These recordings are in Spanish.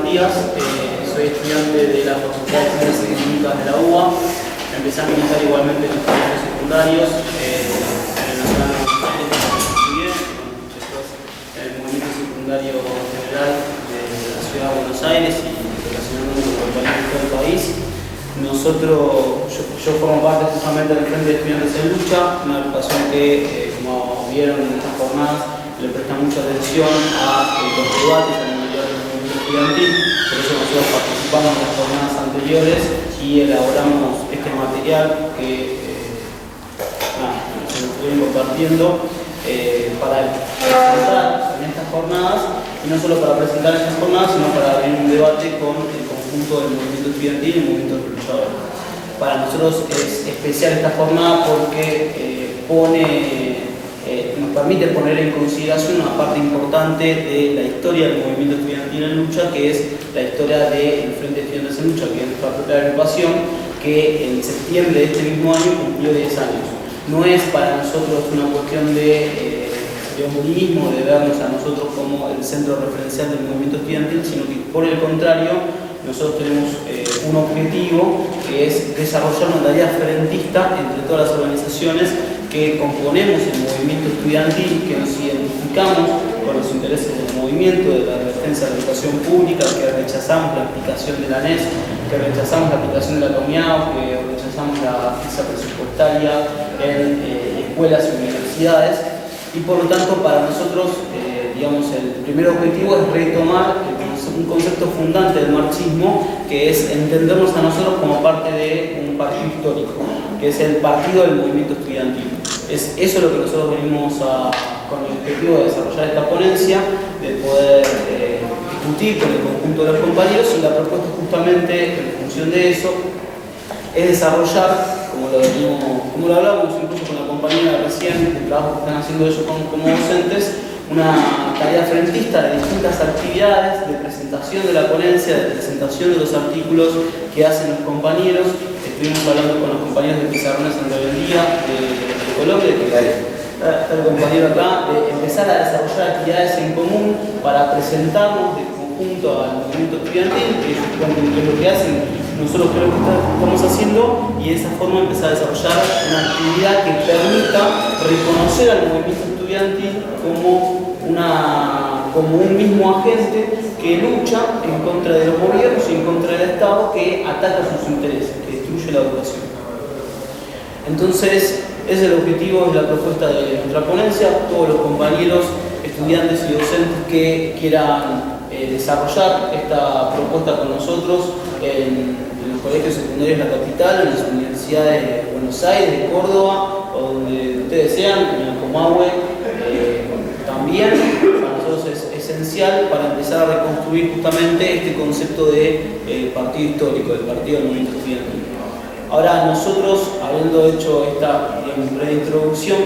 Matías, soy estudiante de la Facultad de Ciencias Químicas de la UBA. Empecé a militar igualmente en los colegios secundarios, en el Nacional estudié, después en el movimiento secundario general de la Ciudad de Buenos Aires y relacionándome con compañeros de todo el país. Yo formo parte justamente del Frente de Estudiantes en Lucha, una agrupación que, como vieron en estas jornadas, le presta mucha atención a los debates a nivel del movimiento estudiantil. Por eso nosotros participamos en las jornadas anteriores y elaboramos este material que se nos fue compartiendo para presentar en estas jornadas, y no solo para presentar estas jornadas, sino para abrir un debate con el conjunto del movimiento estudiantil y el movimiento de luchadores. Para nosotros es especial esta jornada porque nos permite poner en consideración una parte importante de la historia del movimiento estudiantil en lucha, que es la historia del Frente de Estudiantes en Lucha, que es nuestra propia agrupación, que en septiembre de este mismo año cumplió 10 años. No es para nosotros una cuestión de omnismo, de vernos a nosotros como el centro referencial del movimiento estudiantil, sino que por el contrario, nosotros tenemos un objetivo, que es desarrollar una tarea frentista entre todas las organizaciones que componemos el movimiento estudiantil, que nos identificamos con los intereses del movimiento, de la defensa de la educación pública, que rechazamos la aplicación de la NES, que rechazamos la aplicación de la COMIAO, que rechazamos la ficha presupuestaria en escuelas y universidades. Y por lo tanto, para nosotros, el primer objetivo es retomar un concepto fundante del marxismo, que es entendernos a nosotros como parte de un partido histórico, que es el partido del movimiento estudiantil. Es eso lo que nosotros venimos con el objetivo de desarrollar esta ponencia, de poder discutir con el conjunto de los compañeros, y la propuesta justamente en función de eso es desarrollar, como lo hablábamos incluso con la compañera recién, el trabajo que están haciendo ellos como docentes, una tarea frentista de distintas actividades, de presentación de la ponencia, de presentación de los artículos que hacen los compañeros. Estuvimos hablando con los compañeros de Pizarrones en Rebeldía de Colombia, que está el compañero acá, de empezar a desarrollar actividades en común para presentarnos de conjunto al movimiento estudiantil, que es lo que hacen, nosotros creo que estamos haciendo, y de esa forma empezar a desarrollar una actividad que permita reconocer al movimiento estudiantil como un mismo agente que lucha en contra de los gobiernos y en contra del Estado, que ataca sus intereses, que destruye la educación. Entonces, ese es el objetivo, es la propuesta de nuestra ponencia. Todos los compañeros, estudiantes y docentes que quieran desarrollar esta propuesta con nosotros en los colegios secundarios de la capital, en las universidades de Buenos Aires, de Córdoba, o donde ustedes sean, en el Comahue, también para nosotros es esencial para empezar a reconstruir justamente este concepto de partido histórico, del partido del movimiento estudiantil. Ahora, nosotros, habiendo hecho esta breve introducción,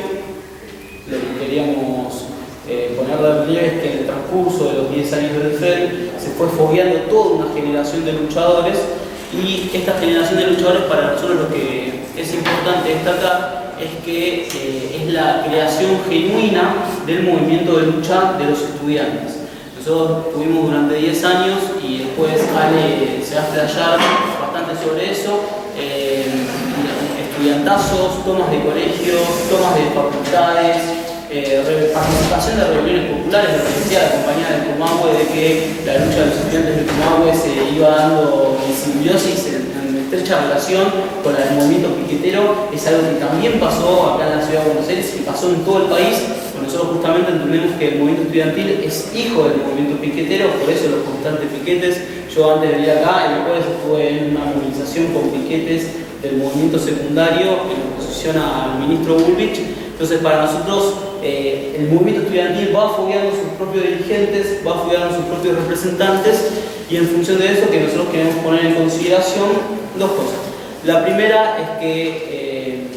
lo que queríamos poner de relieve es que en el transcurso de los 10 años del FEL se fue fogueando toda una generación de luchadores, y esta generación de luchadores, para nosotros lo que es importante destacar es que es la creación genuina del movimiento de lucha de los estudiantes. Nosotros tuvimos durante 10 años, y después Ale se va a explayar bastante sobre eso, estudiantazos, tomas de colegios, tomas de facultades, participación de reuniones populares. Lo que decía la compañía del Comahue, de que la lucha de los estudiantes del Comahue se iba dando en simbiosis, en estrecha relación con la del movimiento piquetero. Es algo que también pasó acá en la ciudad de Buenos Aires y pasó en todo el país. Nosotros justamente entendemos que el movimiento estudiantil es hijo del movimiento piquetero, por eso los constantes piquetes. Yo antes de venir acá, el jueves estuve en una movilización con piquetes del movimiento secundario en oposición al ministro Bullrich. Entonces, para nosotros el movimiento estudiantil va fogueando sus propios dirigentes, va fogueando sus propios representantes, y en función de eso que nosotros queremos poner en consideración dos cosas. La primera es que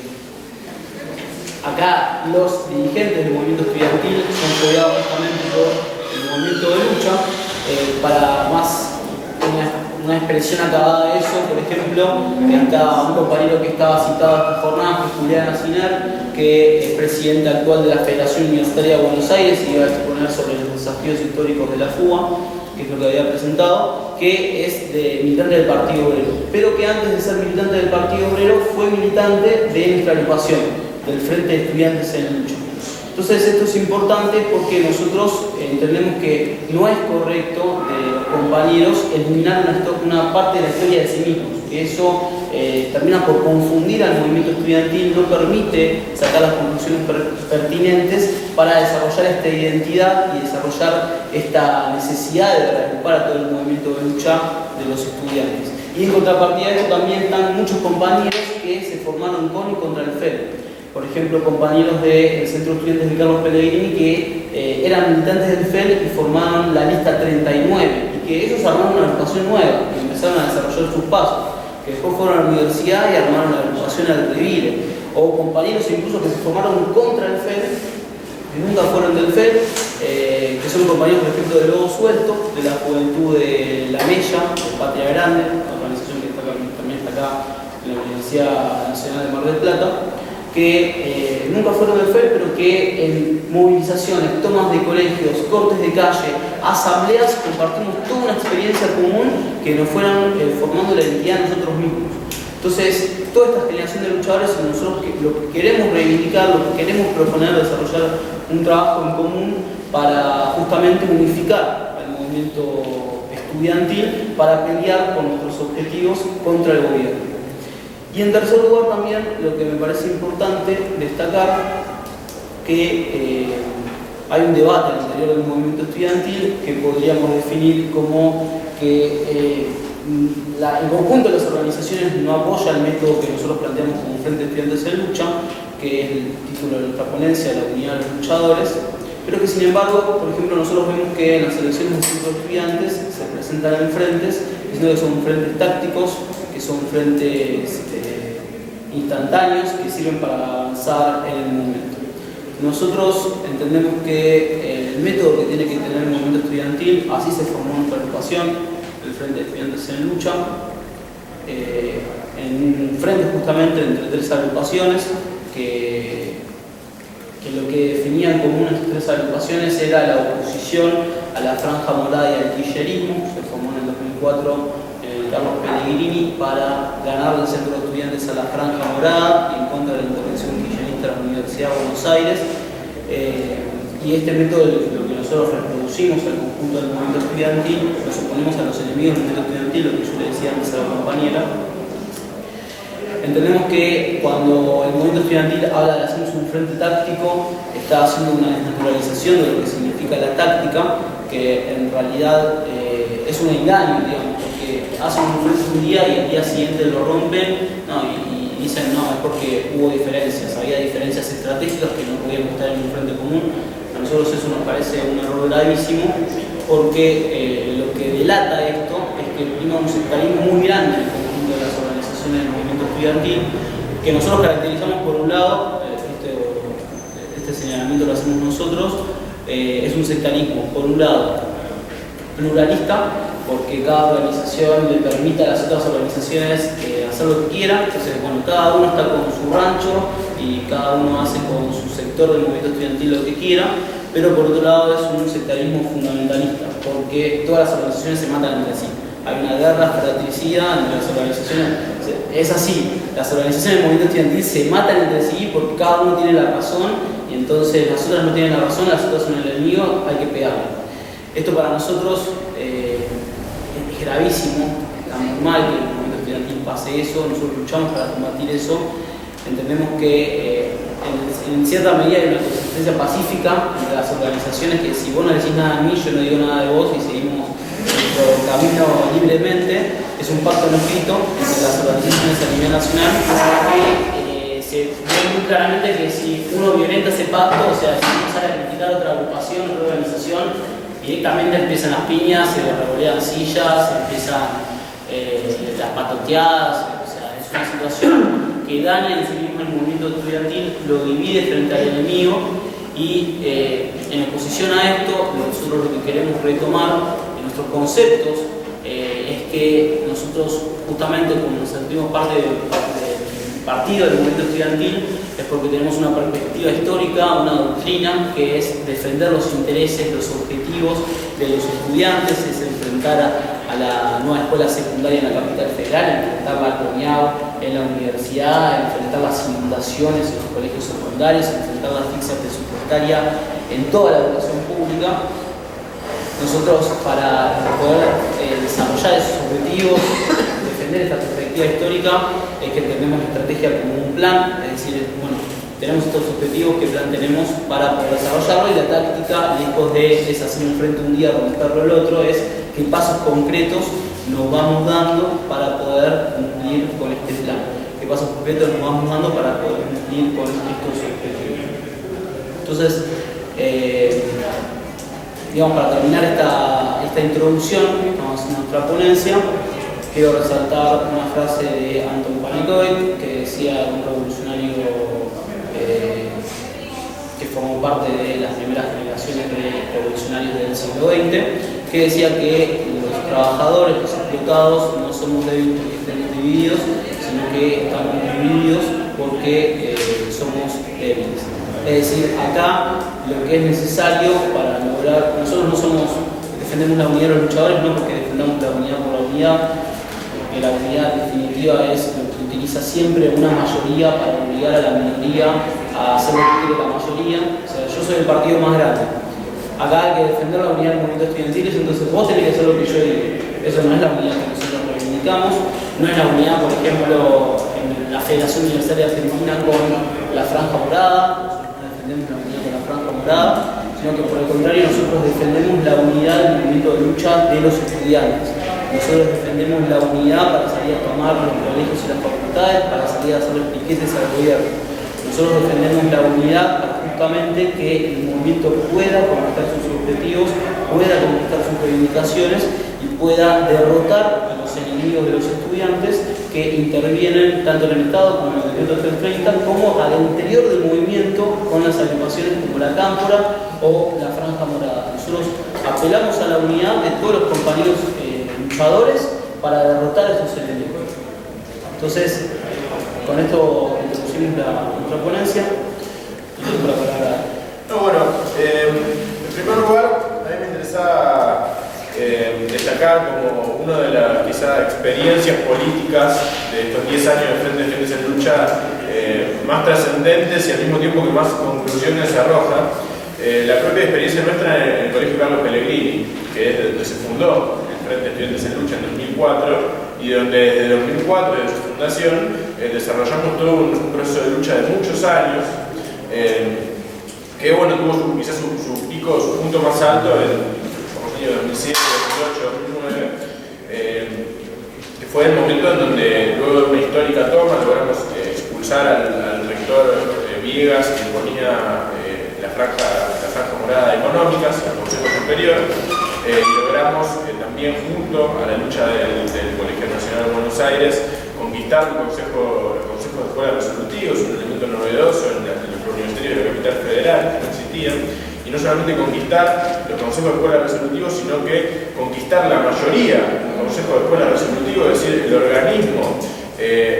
acá los dirigentes del movimiento estudiantil son fogueados justamente por el movimiento de lucha. Para más una expresión acabada de eso, por ejemplo, está un compañero que estaba citado a esta jornada, que es Julián Asiner, que es presidente actual de la Federación Universitaria de Buenos Aires y va a exponer sobre los desafíos históricos de la fuga. que es lo que había presentado, que es de militante del Partido Obrero, pero que antes de ser militante del Partido Obrero fue militante de nuestra agrupación, del Frente de Estudiantes en Lucha. Entonces esto es importante porque nosotros entendemos que no es correcto de los compañeros eliminar una parte de la historia de sí mismos, que eso termina por confundir al movimiento estudiantil, no permite sacar las conclusiones pertinentes para desarrollar esta identidad y desarrollar esta necesidad de reagrupar a todo el movimiento de lucha de los estudiantes. Y en contrapartida de eso también están muchos compañeros que se formaron con y contra el FEL. Por ejemplo, compañeros del Centro de Estudiantes de Carlos Pellegrini que eran militantes del FEL y formaron la lista 39 y que ellos armaron una agrupación nueva y empezaron a desarrollar sus pasos, que después fueron a la universidad y armaron la agrupación al Revire, o compañeros incluso que se formaron contra el FEL, que nunca fueron del FEL, que son compañeros, por ejemplo, de Lobo Suelto, de la Juventud de La Mella, de Patria Grande, una organización que también está acá en la Universidad Nacional de Mar del Plata, que nunca fueron del FEL, pero que en movilizaciones, tomas de colegios, cortes de calle, asambleas, compartimos toda una experiencia común que nos fueran formando la identidad de nosotros mismos. Entonces, toda esta generación de luchadores, nosotros lo que queremos reivindicar, lo que queremos proponer, desarrollar un trabajo en común para justamente unificar al movimiento estudiantil para pelear por nuestros objetivos contra el gobierno. Y en tercer lugar también lo que me parece importante destacar que hay un debate al interior del movimiento estudiantil que podríamos definir como que el conjunto de las organizaciones no apoya el método que nosotros planteamos como Frente de Estudiantes en Lucha, que es el título de nuestra ponencia, la unidad de los luchadores, pero que sin embargo, por ejemplo, nosotros vemos que en las elecciones de los estudiantes se presentan en frentes, diciendo que son frentes tácticos, que son frentes instantáneos que sirven para avanzar en el momento. Nosotros entendemos que el método que tiene que tener el movimiento estudiantil, así se formó nuestra agrupación, el Frente de Estudiantes en Lucha, en un frente justamente entre tres agrupaciones que lo que definían como unas tres agrupaciones era la oposición a la franja morada y al kirchnerismo. Se formó en el 2004 Carlos Pellegrini para ganar el Centro de Estudiantes a la franja morada y en contra de la intervención kirchnerista de la Universidad de Buenos Aires. Y este método, lo que nosotros reproducimos al conjunto del movimiento estudiantil, nos oponemos a los enemigos del movimiento estudiantil, lo que yo le decía antes a la compañera. Entendemos que cuando el movimiento estudiantil habla de hacer un frente táctico, está haciendo una desnaturalización de lo que significa la táctica, que en realidad es un engaño, digamos, porque hacen un frente un día y el día siguiente lo rompen, y dicen no, es porque hubo diferencias, había diferencias estratégicas que no podíamos estar en un frente común. A nosotros eso nos parece un error gravísimo, porque lo que delata esto es que prima un sectarismo muy grande en el conjunto de las organizaciones del movimiento estudiantil, que nosotros caracterizamos por un lado, este señalamiento lo hacemos nosotros, es un sectarismo, por un lado, pluralista, porque cada organización le permite a las otras organizaciones hacer lo que quiera. Entonces, bueno, cada uno está con su rancho y cada uno hace con su sector del movimiento estudiantil lo que quiera, pero por otro lado es un sectarismo fundamentalista, porque todas las organizaciones se matan entre sí. Hay una guerra fratricida entre las organizaciones. Es así, las organizaciones del movimiento estudiantil se matan entre sí porque cada uno tiene la razón y entonces las otras no tienen la razón, las otras son el enemigo, hay que pegarle. Esto para nosotros es gravísimo, está muy mal que el movimiento estudiantil pase eso, nosotros luchamos para combatir eso. Entendemos que en cierta medida hay una consistencia pacífica entre las organizaciones, que si vos no decís nada de mí, yo no digo nada de vos y seguimos nuestro camino libremente. Es un pacto no escrito entre las organizaciones a nivel nacional que se ve muy claramente que si uno violenta ese pacto, o sea, si uno sale a criticar a otra agrupación, otra organización, directamente empiezan las piñas, se revolean sillas, empiezan las patoteadas. O sea, es una situación que daña en sí mismo el movimiento estudiantil, lo divide frente al enemigo y en oposición a esto, nosotros lo que queremos retomar en nuestros conceptos es que nosotros justamente como nos sentimos parte partido del movimiento estudiantil es porque tenemos una perspectiva histórica, una doctrina que es defender los intereses, los objetivos de los estudiantes, es enfrentar a la nueva escuela secundaria en la capital federal, enfrentar la CONIAU en la universidad, enfrentar las inundaciones en los colegios secundarios, enfrentar la asfixia presupuestaria en toda la educación pública. Nosotros, para poder desarrollar esos objetivos, defender esta perspectiva histórica, es que tenemos la estrategia como un plan, es decir, bueno, tenemos estos objetivos, qué plan tenemos para poder desarrollarlo, y la táctica, lejos de hacer un frente un día, romperlo el otro, es qué pasos concretos nos vamos dando para poder cumplir con este plan, qué pasos concretos nos vamos dando para poder cumplir con estos objetivos. Entonces, digamos, para terminar esta introducción, estamos en nuestra ponencia, quiero resaltar una frase de Anton Panetoid, que decía, un revolucionario que formó parte de las primeras generaciones de revolucionarios del siglo XX, que decía que los trabajadores, los explotados, no somos débiles porque estemos divididos, sino que estamos divididos porque somos débiles. Es decir, acá lo que es necesario para lograr, nosotros defendemos la unidad de los luchadores, no porque defendamos la unidad por la unidad, porque la unidad definitiva es lo que utiliza siempre una mayoría para obligar a la minoría a hacer lo que quiere la mayoría. O sea, yo soy el partido más grande. Acá hay que defender la unidad del movimiento estudiantil, entonces vos tenés que hacer lo que yo digo. Eso no es la unidad que nosotros reivindicamos, no es la unidad, por ejemplo, en la Federación Universitaria Argentina con la Franja Morada. Defendemos la unidad con la Franja Morada, sino que por el contrario nosotros defendemos la unidad del movimiento de lucha de los estudiantes. Nosotros defendemos la unidad para salir a tomar los colegios y las facultades, para salir a hacer los piquetes al gobierno. Nosotros defendemos la unidad para justamente que el movimiento pueda conquistar sus objetivos, pueda conquistar sus reivindicaciones y pueda derrotar a los enemigos de los estudiantes que intervienen tanto en el Estado como en el movimiento 330, como al interior del movimiento con las agrupaciones como la Cámpora o la Franja Morada. Nosotros apelamos a la unidad de todos los compañeros luchadores para derrotar a esos enemigos. Entonces, con esto introducimos nuestra ponencia y tengo la palabra. En primer lugar, a mí me interesa destacar como una de las quizá experiencias políticas de estos 10 años de Frente de Estudiantes en Lucha más trascendentes y al mismo tiempo que más conclusiones arroja, la propia experiencia nuestra en el Colegio Carlos Pellegrini, que es donde se fundó el Frente de Estudiantes en Lucha en 2004, y donde desde 2004, desde su fundación, desarrollamos todo un proceso de lucha de muchos años, que bueno, tuvo quizás su pico, su punto más alto en el año 2007, 2008, 2009, que fue el momento en donde luego de una histórica toma logramos expulsar al rector Viegas, que imponía la franja morada económica hacia el Consejo Superior, y logramos también junto a la lucha del Colegio Nacional de Buenos Aires conquistar el Consejo de Escuelas Resolutivos, un elemento novedoso en los universitarios de la capital federal que no existían, y no solamente conquistar los consejos de escuelas resolutivos, sino que conquistar la mayoría del Consejo de Escuelas Resolutivos, es decir, el organismo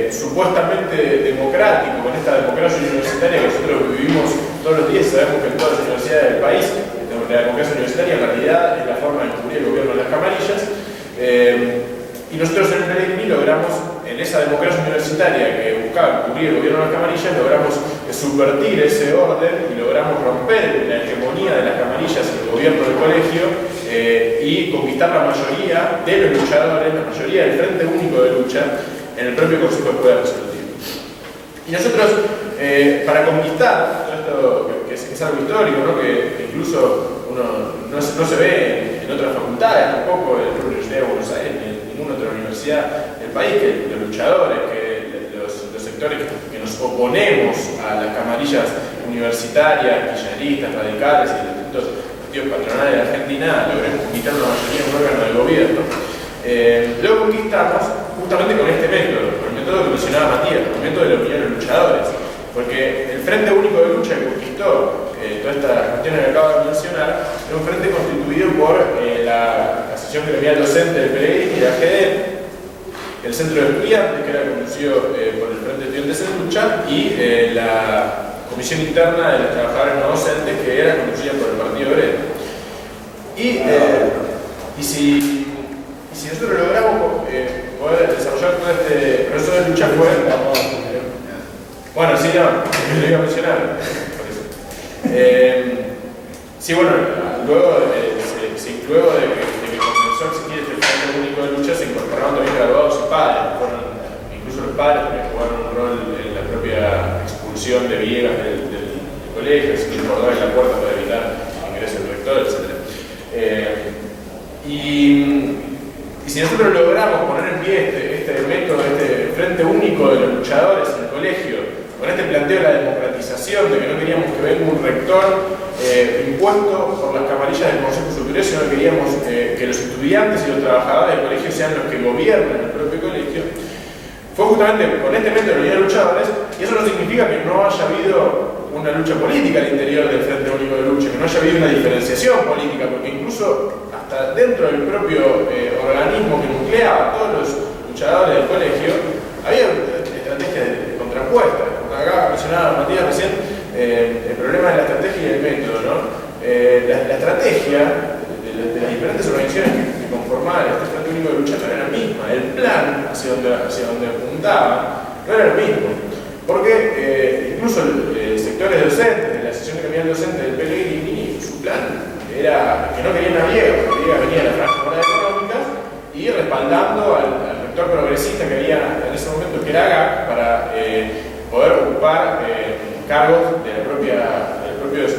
supuestamente democrático, con esta democracia universitaria que nosotros vivimos todos los días. Sabemos que en todas las universidades del país la democracia universitaria en realidad es la forma de cubrir el gobierno de las camarillas, y nosotros en el Pellegrini logramos, en esa democracia universitaria que buscaba cubrir el gobierno de las camarillas, logramos subvertir ese orden y logramos romper la hegemonía de las camarillas en el gobierno del colegio y conquistar la mayoría de los luchadores, la mayoría del Frente Único de Lucha en el propio Consejo de Escuelas Resolutivas. Y nosotros, para conquistar todo esto, que es algo histórico, ¿no? que incluso uno no se ve en otras facultades, tampoco en la Universidad de Buenos Aires, ni en ninguna otra universidad del país, que los luchadores, que los sectores que nos oponemos a las camarillas universitarias, kirchneristas, radicales y los distintos partidos patronales de Argentina, logremos conquistar una mayoría en un órgano del gobierno. Luego conquistamos justamente con este método, con el método que mencionaba Matías, el método de la opinión de los luchadores, porque el Frente Único de Lucha que conquistó todas estas cuestiones que acabo de mencionar era un frente constituido por la Asociación Gremial Docente del Pellegrini y la GD, el Centro de Estudiantes, que era conducido por el Frente de Estudiantes en Lucha, y la Comisión Interna de los Trabajadores No Docentes, que era conducida por el Partido Obrero. Y si nosotros logramos poder desarrollar todo este proceso de lucha, fue... Bueno, sí, no, lo iba a mencionar. Sí, bueno, luego de que comenzó a existir este Frente Único de Lucha, se incorporaron también graduados y padres. Incluso los padres también jugaron un rol en la propia expulsión de Villegas del colegio, así que bordaban la puerta para evitar el ingreso del rector, etc. Y si nosotros logramos poner en pie este método, este Frente Único de los Luchadores en el colegio, con este planteo de la democratización, de que no queríamos que venga un rector impuesto por las camarillas del Consejo Superior, sino que queríamos que los estudiantes y los trabajadores del colegio sean los que gobiernen el propio colegio, fue justamente con este método de la unidad de luchadores, y eso no significa que no haya habido una lucha política al interior del Frente Único de Lucha, que no haya habido una diferenciación política, porque incluso hasta dentro del propio organismo que nucleaba a todos los luchadores del colegio, había estrategias contrapuestas. Acá mencionaba Matías recién el problema de la estrategia y el método, ¿no? La estrategia de las diferentes organizaciones que conformaban este Frente Único de Lucha no era la misma, el plan hacia donde apuntaba no era el mismo, porque incluso sectores docentes de la Asociación Gremial Docente del Pellegrini, su plan era que no querían a Villegas, porque Villegas venía de las franjas morales económicas y respaldando al rector progresista que había en ese momento, que era GAC, para poder ocupar cargos de los propios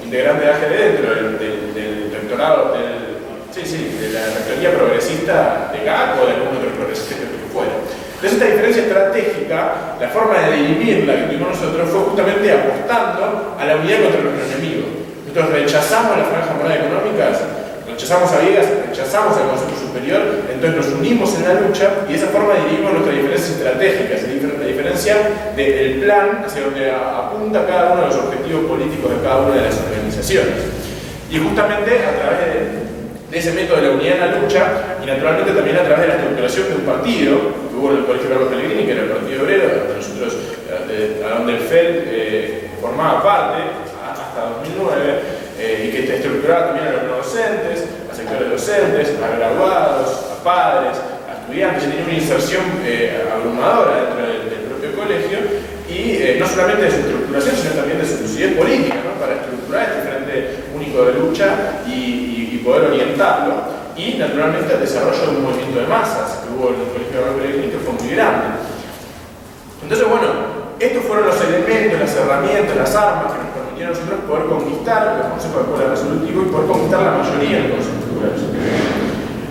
integrantes de AGD dentro del rectorado, de la rectoría progresista de GAC o de algún otro progresista que fuera. Entonces esta diferencia estratégica, la forma de dirimirla que tuvimos nosotros fue justamente apostando a la unidad contra los enemigos. Nosotros rechazamos las franjas morales económicas, rechazamos a Villegas, rechazamos al Consejo Superior, entonces nos unimos en la lucha y de esa forma dirimimos nuestras diferencias estratégicas, la diferencia del plan hacia donde apunta cada uno de los objetivos políticos de cada una de las organizaciones. Y justamente a través de ese método de la unidad en la lucha, y naturalmente también a través de la estructuración de un partido, que hubo en el Colegio Carlos Pellegrini, que era el Partido Obrero, a donde el FEL formaba parte hasta 2009, y que está estructurada también a los no docentes, a sectores docentes, a graduados, a padres, a estudiantes, y tenía una inserción abrumadora dentro del propio colegio, y no solamente de su estructuración, sino también de su lucidez política, ¿no? Para estructurar este Frente Único de Lucha y poder orientarlo, y naturalmente el desarrollo de un movimiento de masas que hubo en el Colegio Carlos Pellegrini, que fue muy grande. Entonces, bueno, estos fueron los elementos, las herramientas, las armas que nos permitieron a nosotros poder conquistar el Consejo de Escuela Resolutivo y poder conquistar la mayoría del Consejo de Escuela Resolutivo.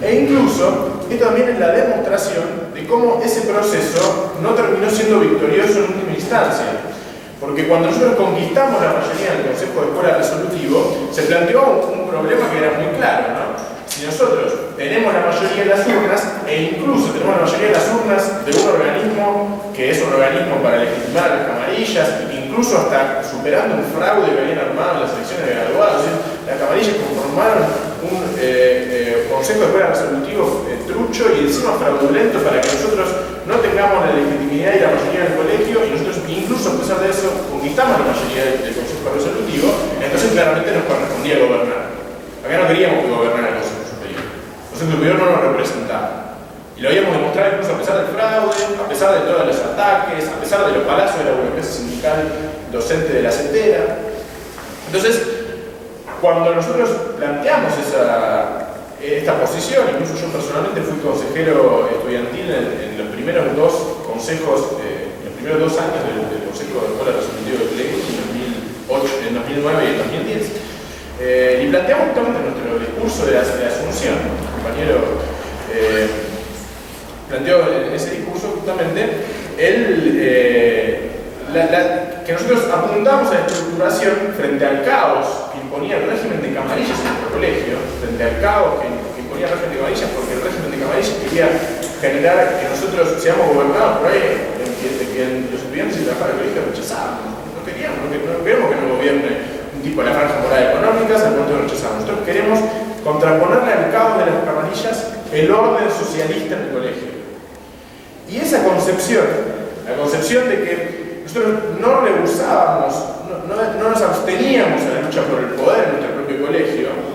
E incluso, esto también es la demostración de cómo ese proceso no terminó siendo victorioso en última instancia. Porque cuando nosotros conquistamos la mayoría del Consejo de Escuela Resolutivo, se planteó un problema que era muy claro, ¿no? Si nosotros tenemos la mayoría de las urnas, e incluso tenemos la mayoría de las urnas de un organismo que es un organismo para legitimar a las camarillas, incluso hasta superando un fraude que habían armado en las elecciones de graduados, las camarillas conformaron un Consejo de Escuela Resolutivo trucho y encima fraudulento para que nosotros no tengamos la legitimidad y la mayoría del colegio, y nosotros incluso a pesar de eso conquistamos la mayoría del Consejo Resolutivo, entonces claramente nos correspondía gobernar. Acá no queríamos que gobernara el Consejo Superior. El Consejo Superior no nos representaba. Y lo habíamos demostrado incluso a pesar del fraude, a pesar de todos los ataques, a pesar de los palazos de la burocracia sindical docente de la CETERA. Entonces, cuando nosotros planteamos esta posición, incluso yo personalmente fui consejero estudiantil en los primeros dos consejos, en los primeros 2 años del Consejo de Escuela Resolutivo de Pellegrini, en 2009 y en 2010. Y planteamos justamente nuestro discurso de Asunción. El compañero planteó en ese discurso justamente que nosotros apuntamos a la estructuración frente al caos que imponía el régimen de camarillas en nuestro colegio, frente al caos que imponía el régimen de camarillas, porque el régimen de camarillas quería generar que nosotros seamos gobernados por ahí, que los estudiantes y trabajadores del colegio rechazaban. No queremos que nos gobierne un tipo de la franja moral económica, al punto de rechazar. Nosotros queremos contraponerle al caos de las camarillas el orden socialista en el colegio. Y esa concepción, la concepción de que nosotros no rehusábamos, no nos absteníamos en la lucha por el poder en nuestro propio colegio, ¿no?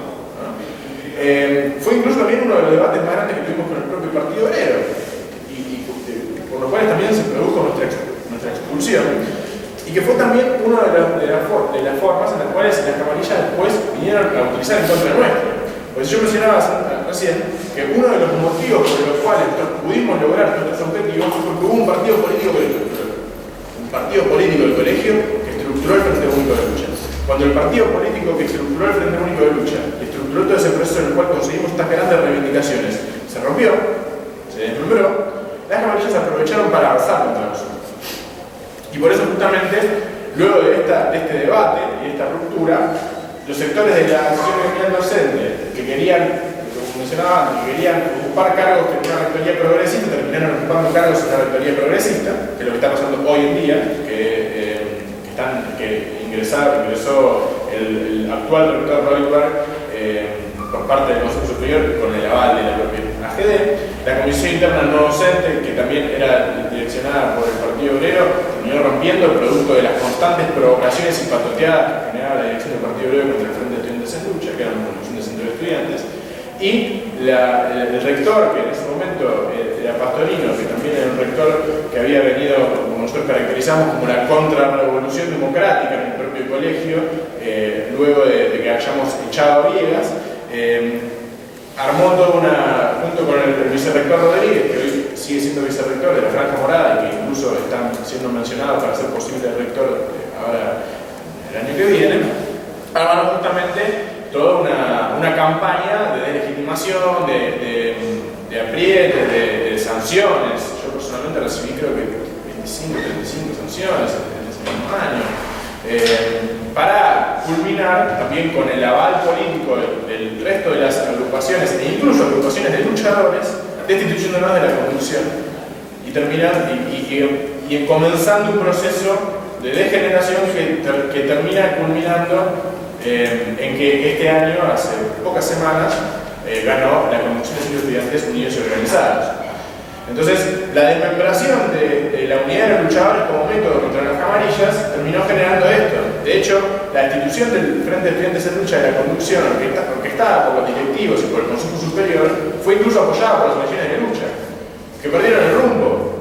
Fue incluso también uno de los debates más grandes que tuvimos con el propio Partido Obrero, y por lo cual también se produjo nuestra expulsión. Y que fue también una de las formas en las cuales las camarillas después vinieron a utilizar en contra nuestra. Pues yo mencionaba recién que uno de los motivos por los cuales pudimos lograr nuestros objetivos fue porque hubo un partido político del colegio que estructuró el Frente Único de Lucha. Cuando el partido político que estructuró el Frente Único de Lucha, que estructuró todo ese proceso en el cual conseguimos estas grandes reivindicaciones, se rompió, se desmembró, las camarillas aprovecharon para avanzar contra nosotros. Y por eso justamente, luego de este debate y esta ruptura, los sectores de la asociación gremial docente que querían, como mencionaba antes, que querían ocupar cargos en una rectoría progresista, terminaron ocupando cargos en una rectoría progresista, que es lo que está pasando hoy en día, que ingresó el actual rector Rollingberg por parte del Consejo Superior con el aval de la propia AGD. La Comisión Interna No Docente, que también era direccionada por el Partido Obrero, terminó rompiendo producto de las constantes provocaciones y patoteadas que generaba la dirección del Partido Obrero contra el Frente de Estudiantes en Lucha, que era una conducción de centro de estudiantes. Y el rector, que en ese momento era Pastorino, que también era un rector que había venido, como nosotros caracterizamos, como la contrarrevolución democrática en el propio colegio, luego de que hayamos echado a Viegas, armó toda junto con el vicerrector Rodríguez, que hoy sigue siendo vicerrector de la Franja Morada y que incluso están siendo mencionados para ser posible rector ahora el año que viene, armaron justamente toda una campaña de deslegitimación, de aprietes, de sanciones. Yo personalmente recibí creo que 25, 35 sanciones en ese mismo año. Para culminar también con el aval político del resto de las agrupaciones e incluso agrupaciones de luchadores, destituyéndonos de la conducción y comenzando un proceso de degeneración que termina culminando en que este año, hace pocas semanas, ganó la Conducción de Estudiantes Unidos y Organizados. Entonces, la desmembración de la unidad de los luchadores como método contra las camarillas terminó generando esto. De hecho, la institución del Frente de Estudiantes en Lucha de la Conducción, orquestada por los directivos y por el Consejo Superior, fue incluso apoyada por las organizaciones de lucha, que perdieron el rumbo.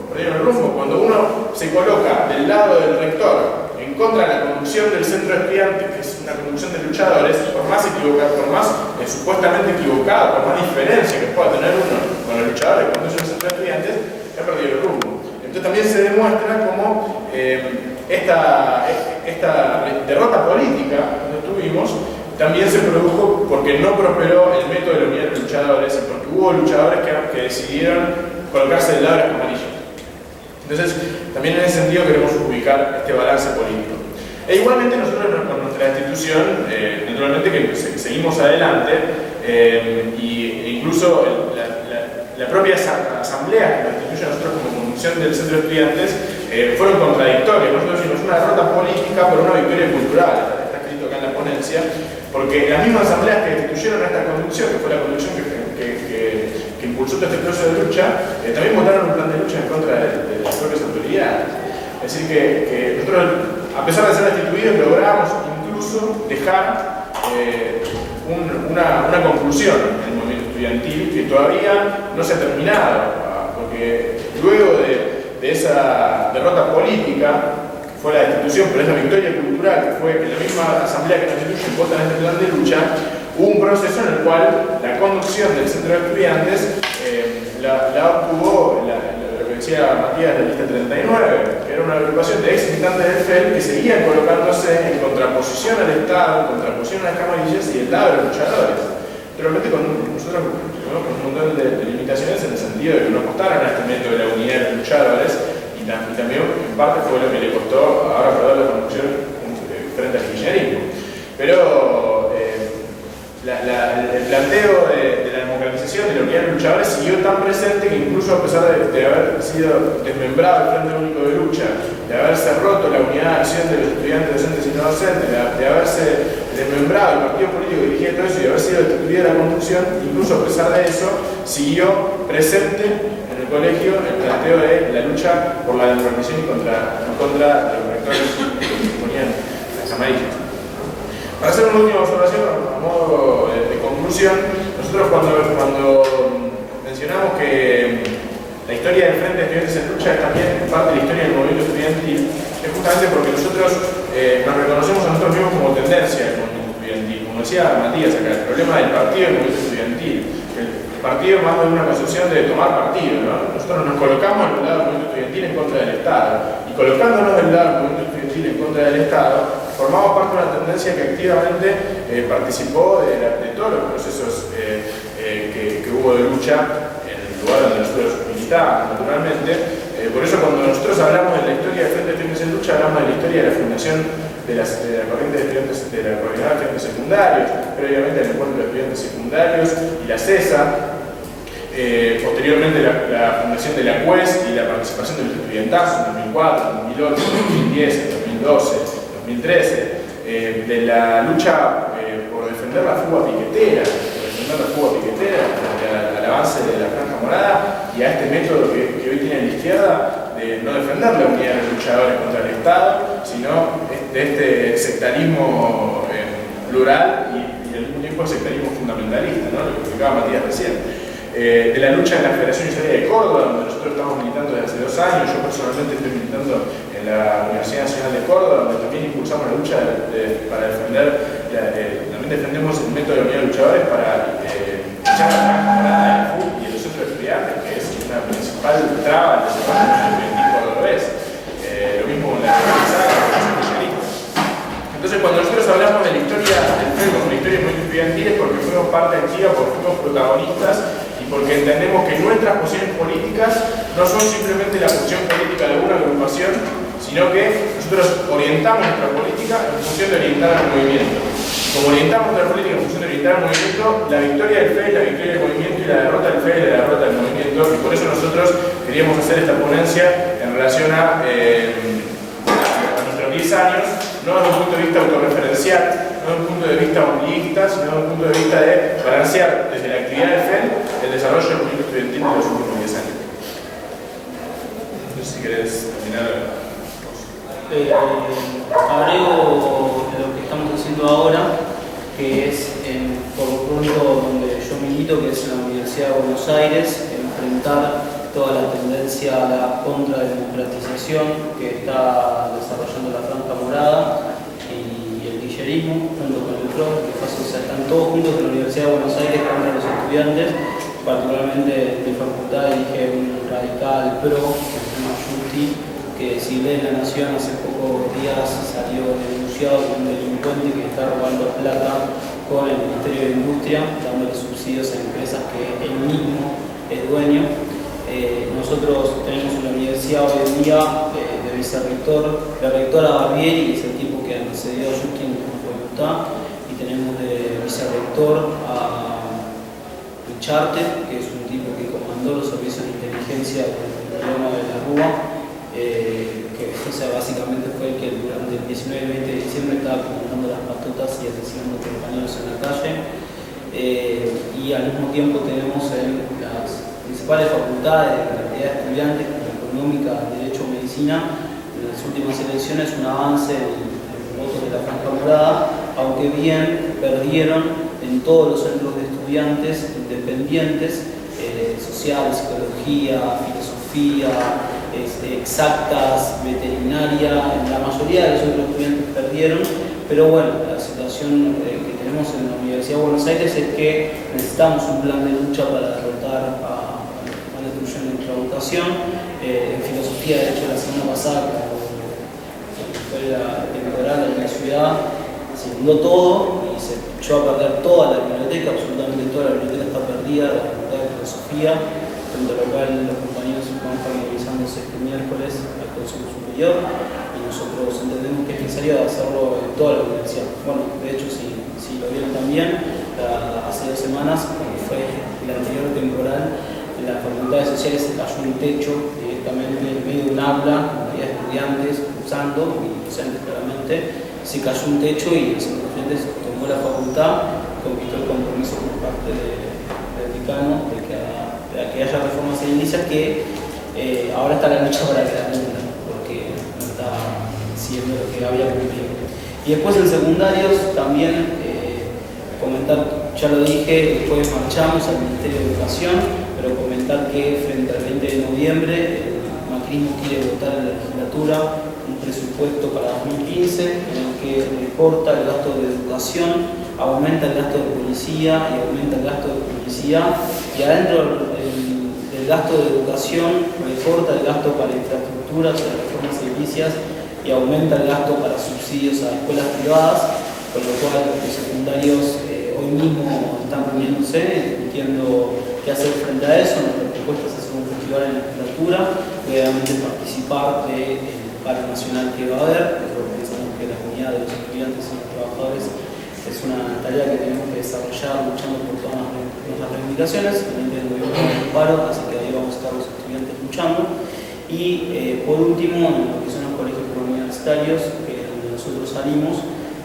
Cuando uno se coloca del lado del rector en contra de la conducción del centro estudiante, que es una conducción de luchadores, por más equivocado, por más supuestamente equivocado, por más diferencia que pueda tener uno con los luchadores que conducen el centro estudiantes, ha perdido el rumbo. Entonces también se demuestra cómo esta derrota política que tuvimos también se produjo porque no prosperó el método de la unidad de luchadores y porque hubo luchadores que decidieron colocarse del lado de las camarillas. Entonces, también en ese sentido queremos ubicar este balance político. E igualmente nosotros con nuestra institución, naturalmente que seguimos adelante, e incluso la propia asamblea que constituye a nosotros como conducción del centro de estudiantes fueron contradictorias. Nosotros decimos una derrota política por una victoria cultural, está escrito acá en la ponencia, porque las mismas asambleas que instituyeron a esta conducción, que fue la conducción que impulsó todo este proceso de lucha, también votaron un plan de lucha en contra de las propias autoridades. Es decir, que nosotros, a pesar de ser destituidos, logramos incluso dejar una conclusión en el movimiento estudiantil que todavía no se ha terminado, porque luego de esa derrota política, que fue la destitución, pero esa victoria cultural, que fue que la misma asamblea que nos instituye vota en este plan de lucha, hubo un proceso en el cual la conducción del centro de estudiantes la obtuvo lo que decía Matías de la lista 39, que era una agrupación de ex militantes del FEL que seguían colocándose en contraposición al Estado, en contraposición a las camarillas y del lado de los luchadores. Realmente nosotros con un montón de limitaciones en el sentido de que no apostaron a este método de la unidad de los luchadores y también en parte fue lo que le costó ahora perder la conducción frente al kirchnerismo. Pero el planteo de la democratización de la unidad de los luchadores siguió tan presente que incluso a pesar de haber sido desmembrado el Frente Único de Lucha, de haberse roto la unidad de acción de los estudiantes docentes y no docentes, de haberse desmembrado el partido político que dirigía todo eso y de haber sido destituida la conducción, incluso a pesar de eso, siguió presente en el colegio el planteo de la lucha por la democratización y en contra de los rectores que ponían las amarillas. Para hacer una última observación a modo de conclusión, nosotros cuando mencionamos que la historia del Frente de Estudiantes en Lucha es también parte de la historia del movimiento estudiantil, es justamente porque nosotros nos reconocemos a nosotros mismos como tendencia del movimiento estudiantil. Como decía Matías acá, el problema del partido del movimiento estudiantil. El partido más de una concepción de tomar partido, ¿no? Nosotros nos colocamos del lado del movimiento estudiantil en contra del Estado. Y colocándonos del lado del movimiento estudiantil en contra del Estado, formamos parte de una tendencia que activamente participó de todos los procesos que hubo de lucha en el lugar donde nosotros militábamos, naturalmente. Por eso cuando nosotros hablamos de la historia del Frente de Estudiantes en Lucha, hablamos de la historia de la fundación de la corriente de estudiantes, de la Coordinadora de Estudiantes Secundarios, previamente el encuentro de estudiantes secundarios y la CESA, posteriormente la fundación de la CUES y la participación de los estudiantazos en 2004, 2008, 2010, 2012, 2013, de la lucha por defender la fuga piquetera, frente al avance de la Franja Morada y a este método que hoy tiene la izquierda de no defender la unidad de los luchadores contra el Estado, sino de este sectarismo plural y al mismo tiempo sectarismo fundamentalista, ¿no? Lo que explicaba Matías recién. De la lucha en la Federación Israelí de Córdoba, donde nosotros estamos militando desde hace 2 años. Yo personalmente estoy militando en la Universidad Nacional de Córdoba, donde también impulsamos la lucha para defender, también defendemos el método de la unidad de luchadores para luchar la Franja Morada del FUC y de los centros de estudiantes, que es una principal traba del desarrollo del estudiantil cordobés. Lo mismo con la organizada, con los especialistas. Entonces, cuando nosotros hablamos de la historia del FED como una historia muy estudiantil, es porque fuimos parte activa, porque fuimos protagonistas y porque entendemos que nuestras posiciones políticas no son simplemente la posición política de una agrupación, sino que nosotros orientamos nuestra política en función de orientar al movimiento. Como orientamos nuestra política en función de orientar al movimiento, la victoria del FED, la victoria del movimiento y la derrota del FED, la derrota del movimiento, y por eso nosotros queríamos hacer esta ponencia en relación a nuestros 10 años, no desde un punto de vista autorreferencial, no desde un punto de vista ombliguista, sino desde un punto de vista de balancear desde la actividad del FED el desarrollo del movimiento estudiantil de los últimos 10 años. No sé si querés terminar. Agrego lo que estamos haciendo ahora, que es por lo pronto donde yo milito, que es en la Universidad de Buenos Aires, enfrentar toda la tendencia a la contrademocratización que está desarrollando la Franja Morada y el kirchnerismo junto con el PRO, que están todos juntos en la Universidad de Buenos Aires contra los estudiantes, particularmente de facultad elige un radical PRO, que se llama Justi, que si leen La Nación hace pocos días salió denunciado como un delincuente que está robando plata con el Ministerio de Industria, dándole subsidios a empresas que él mismo es dueño. Nosotros tenemos en la universidad hoy en día de vicerrector, la rectora Barbieri, que es el tipo que antecedió a Justin en la facultad, y tenemos de vicerrector a Richarte, que es un tipo que comandó los servicios de inteligencia del gobierno de la Rúa, que básicamente fue el que durante el 19 y 20 de diciembre estaba comandando las patotas y asesinando compañeros en la calle. Y al mismo tiempo tenemos en las principales facultades de la cantidad de estudiantes, como Económica, Derecho o Medicina, en las últimas elecciones un avance en votos de la Franja Morada, aunque bien perdieron en todos los centros de estudiantes independientes, sociales, psicología, filosofía, exactas, veterinaria, en la mayoría de los otros estudiantes perdieron, pero bueno, la situación que tenemos en la Universidad de Buenos Aires es que necesitamos un plan de lucha para derrotar a los que están destruyendo nuestra educación. En filosofía, de hecho, la semana pasada, cuando fue la temporada en la ciudad, se inundó todo y se echó a perder toda la biblioteca, absolutamente toda la biblioteca está perdida, la facultad de filosofía, frente a lo cual los compañeros van a estar movilizándose este miércoles al Consejo Superior y nosotros entendemos que es necesario hacerlo en toda la universidad. Bueno, de hecho, si lo vieron también, hace 2 semanas, cuando fue el anterior temporal, en la Facultad de Sociales se cayó un techo directamente en medio de un aula, con había estudiantes cursando y docentes claramente, se cayó un techo y el Centro de Estudiantes tomó la facultad, conquistó el compromiso por parte del decano de que que haya reformas edilicias, que ahora está la lucha para que la cumplan, porque no está siendo lo que había cumplido. Y después en secundarios también comentar, ya lo dije, el jueves marchamos al Ministerio de Educación, pero comentar que frente al 20 de noviembre el macrismo quiere votar en la legislatura un presupuesto para 2015 en el que recorta el gasto de educación, aumenta el gasto de policía y aumenta el gasto de publicidad, y adentro del gasto de educación recorta el gasto para infraestructuras, o sea, reformas edilicias, y aumenta el gasto para subsidios a escuelas privadas, con lo cual los secundarios hoy mismo están reuniéndose, discutiendo qué hacer frente a eso. Nuestra propuesta es hacer un festival en la legislatura, obviamente participar del paro nacional que va a haber. Nosotros pensamos que la comunidad de los estudiantes y los trabajadores es una tarea que tenemos que desarrollar luchando por todas nuestras reivindicaciones. También tenemos un paro, así que ahí vamos a estar los estudiantes luchando. Y por último, en lo que son los colegios universitarios, que es donde nosotros salimos,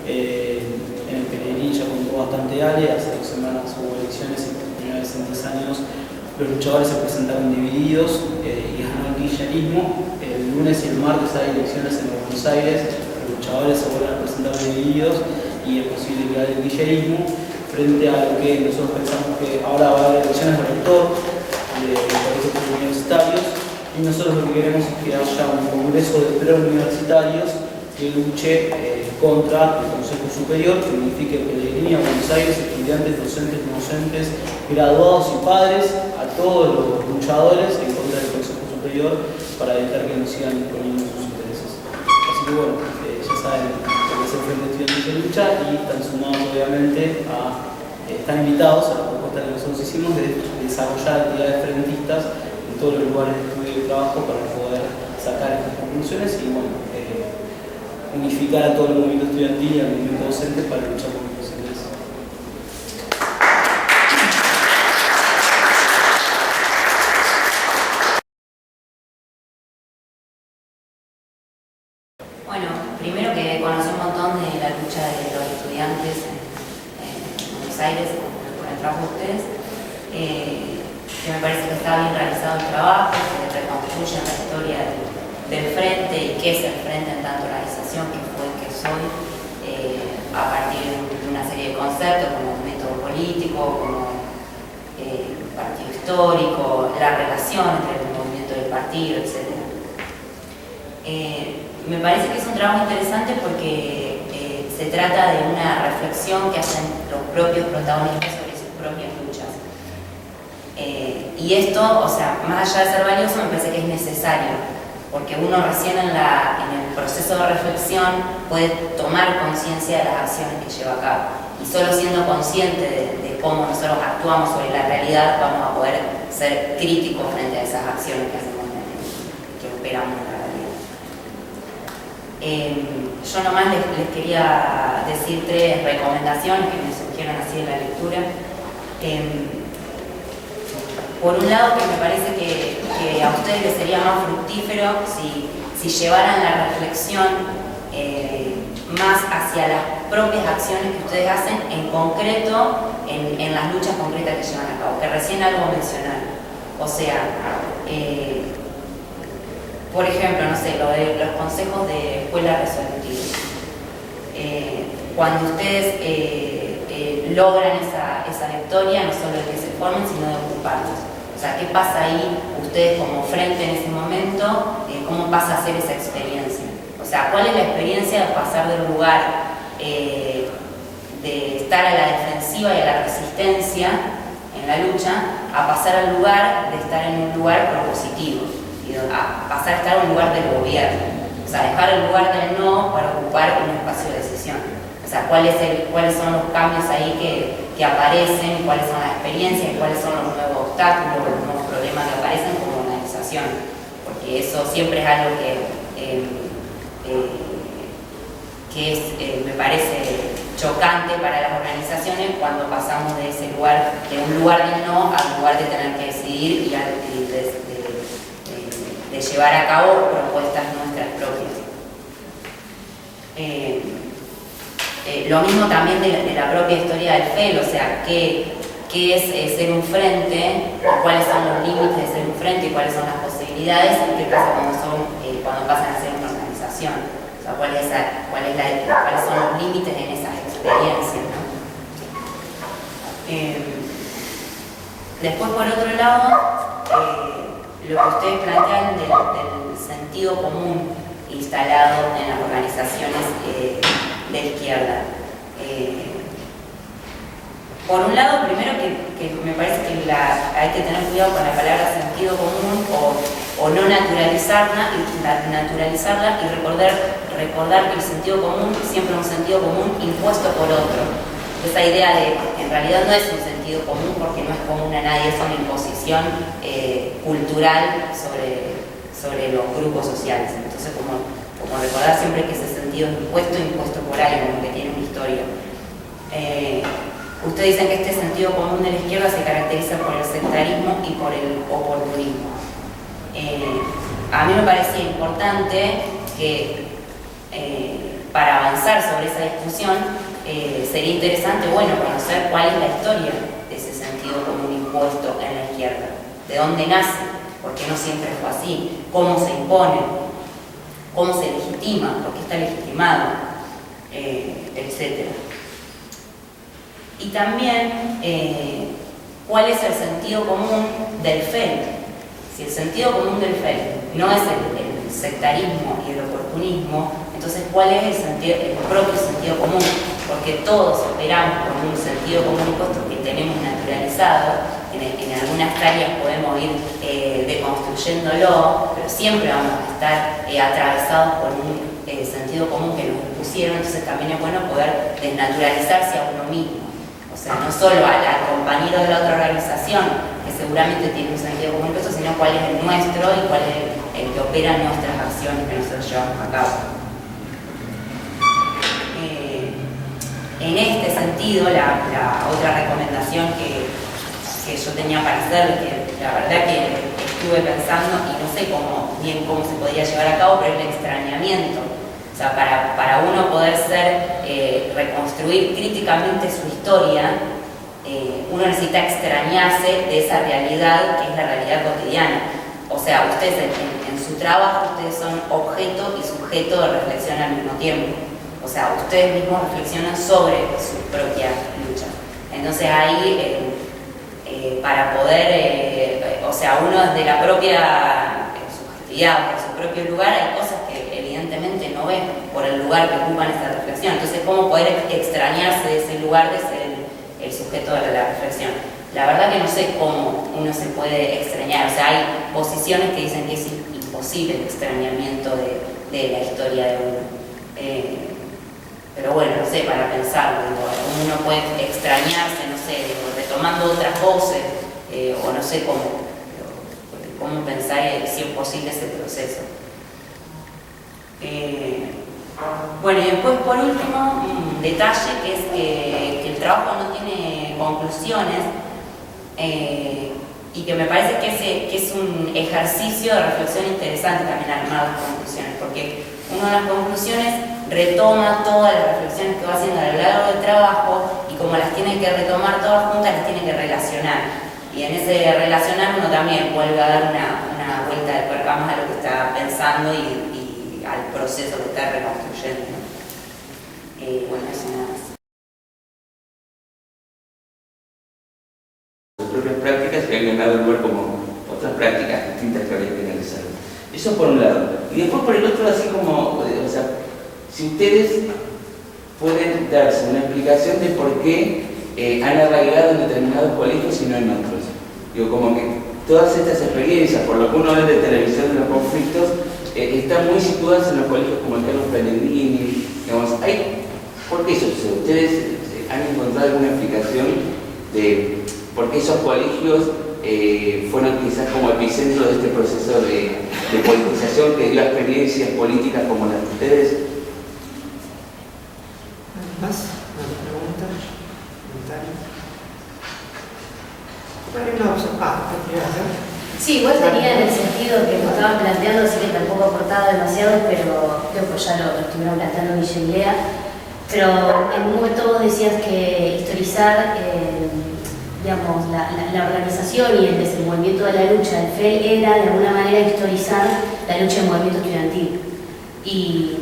en el Pellegrini ya contó bastante Ale. Hace 2 semanas hubo elecciones y por primera vez en 10 años los luchadores se presentaron divididos y ganó el kirchnerismo. El lunes y el martes hay elecciones en Buenos Aires, los luchadores se vuelven a presentar divididos y es posible que haya el kirchnerismo, frente a lo que nosotros pensamos que ahora va a haber elecciones de rector de los colegios universitarios, y nosotros lo que queremos es que haya un congreso de preuniversitarios que luche contra el Consejo Superior, que unifique Pellegrini a Buenos Aires, estudiantes, docentes, docentes, graduados y padres, a todos los luchadores en contra del Consejo Superior, para evitar que nos sigan imponiendo sus intereses. Así que bueno, ya saben lo que es el Frente Estudiantil de Lucha, y están sumados obviamente están invitados a la propuesta que nosotros hicimos de desarrollar actividades frentistas en todos los lugares de estudio y trabajo para poder sacar estas conclusiones y bueno, unificar a todo el movimiento estudiantil y al movimiento docente para luchar por nuestros intereses. Bueno, primero que conocí un montón de la lucha de los estudiantes en Buenos Aires con el trabajo de ustedes, que me parece que está bien realizado el trabajo, que reconstruyen la historia del Frente y qué es el Frente en tanto organización que fue, que soy, a partir de una serie de conceptos como método político, como partido histórico, la relación entre el movimiento y el partido, etc. Me parece que es un trabajo interesante porque se trata de una reflexión que hacen los propios protagonistas sobre sus propias luchas. Y esto, o sea, más allá de ser valioso, me parece que es necesario, porque uno recién en el proceso de reflexión puede tomar conciencia de las acciones que lleva a cabo. Y solo siendo consciente de cómo nosotros actuamos sobre la realidad, vamos a poder ser críticos frente a esas acciones que hacemos, que operamos en la realidad. Yo nomás les quería decir 3 recomendaciones que me surgieron así en la lectura. Por un lado, que me parece que a ustedes les sería más fructífero si llevaran la reflexión más hacia las propias acciones que ustedes hacen en concreto, en las luchas concretas que llevan a cabo, que recién algo mencionaron. O sea, por ejemplo, no sé, lo de los consejos de escuela resolutiva. Cuando ustedes logran esa victoria, no solo de que se formen, sino de ocuparlos. O sea, ¿qué pasa ahí ustedes como frente en ese momento? ¿Cómo pasa a ser esa experiencia? O sea, ¿cuál es la experiencia de pasar del lugar de estar a la defensiva y a la resistencia en la lucha, a pasar al lugar de estar en un lugar propositivo, y a pasar a estar en un lugar del gobierno? O sea, dejar el lugar del no para ocupar un espacio de decisión. O sea, ¿cuáles son los cambios ahí que aparecen? ¿Cuáles son las experiencias? ¿Cuáles son los nuevos obstáculos, los nuevos problemas que aparecen como organización? Porque eso siempre es algo que me parece chocante para las organizaciones cuando pasamos de ese lugar, de un lugar de no al lugar de tener que decidir y de llevar a cabo propuestas nuestras propias. Lo mismo también de la propia historia del FEL, o sea, qué qué es ser un frente, o cuáles son los límites de ser un frente y cuáles son las posibilidades, y qué pasa cuando pasan a ser una organización. O sea, cuáles son los límites en esas experiencias, ¿no? Después, por otro lado, lo que ustedes plantean del sentido común instalado en las organizaciones de izquierda. Por un lado, primero que me parece que hay que tener cuidado con la palabra sentido común o no naturalizarla y recordar que el sentido común siempre es un sentido común impuesto por otro. Esa idea de que en realidad no es un sentido común porque no es común a nadie, es una imposición cultural sobre los grupos sociales. Entonces, como recordar siempre que ese sentido es impuesto por algo, que tiene una historia. Ustedes dicen que este sentido común de la izquierda se caracteriza por el sectarismo y por el oportunismo. A mí me parecía importante que para avanzar sobre esa discusión sería interesante, conocer cuál es la historia de ese sentido común impuesto en la izquierda, de dónde nace, por qué no siempre fue así, cómo se impone, cómo se legitima, por qué está legitimado, etc. Y también cuál es el sentido común del FEL. Si el sentido común del FEL no es el sectarismo y el oportunismo, entonces ¿cuál es el propio sentido común? Porque todos operamos con un sentido común impuesto que tenemos naturalizado. En algunas áreas podemos ir deconstruyéndolo, pero siempre vamos a estar atravesados por un sentido común que nos impusieron. Entonces también es bueno poder desnaturalizarse a uno mismo. O sea, no solo al compañero de la otra organización, que seguramente tiene un sentido común impuesto, sino cuál es el nuestro y cuál es el que opera en nuestras acciones que nosotros llevamos a cabo. En este sentido, la otra recomendación que yo tenía para hacer, que la verdad que estuve pensando y no sé bien cómo se podría llevar a cabo, pero es el extrañamiento. O sea, para uno poder reconstruir críticamente su historia, uno necesita extrañarse de esa realidad que es la realidad cotidiana. O sea, ustedes en su trabajo, ustedes son objeto y sujeto de reflexión al mismo tiempo. O sea, ustedes mismos reflexionan sobre sus propias luchas. Entonces ahí, para poder, uno desde la propia subjetividad, por su propio lugar, hay cosas que evidentemente no ven por el lugar que ocupan esa reflexión. Entonces, ¿cómo poder extrañarse de ese lugar de ser el sujeto de la reflexión? La verdad que no sé cómo uno se puede extrañar. O sea, hay posiciones que dicen que es imposible el extrañamiento de la historia de uno. Pero bueno, no sé, para pensarlo, uno puede extrañarse, no sé, retomando otras voces, o no sé cómo pensar si es posible ese proceso. Bueno, y después por último, un detalle que es que el trabajo no tiene conclusiones, y que me parece que es un ejercicio de reflexión interesante también armar las conclusiones, porque una de las conclusiones retoma todas las reflexiones que va haciendo a lo largo del trabajo, y como las tiene que retomar todas juntas, las tiene que relacionar. Y en ese relacionar uno también vuelve a dar una vuelta de tuerca más a lo que está pensando y al proceso que está reconstruyendo, ¿no? Bueno, eso nada más. Sus propias prácticas que han ganado lugar como otras prácticas distintas que habría que analizar. Eso por un lado. Y después por el otro, así como, si ustedes pueden darse una explicación de por qué han arraigado en determinados colegios y no en otros. Digo, como que todas estas experiencias, por lo que uno ve de televisión de los conflictos, están muy situadas en los colegios como el Carlos Pellegrini, digamos. ¿Por qué eso sucede? ¿Ustedes han encontrado alguna explicación de por qué esos colegios fueron quizás como epicentro de este proceso de politización que dio experiencias políticas como las de ustedes? ¿Más? ¿Más preguntas? ¿Comentarios? ¿Qué quieres hacer? Sí, igual tenía en el sentido que me estaban planteando, así que tampoco aportaba demasiado, pero creo que ya lo estuvieron planteando Michelle y Lea. Pero en un momento vos decías que historizar digamos, la organización y el desenvolvimiento de la lucha del FEL era de alguna manera historizar la lucha del movimiento estudiantil. Y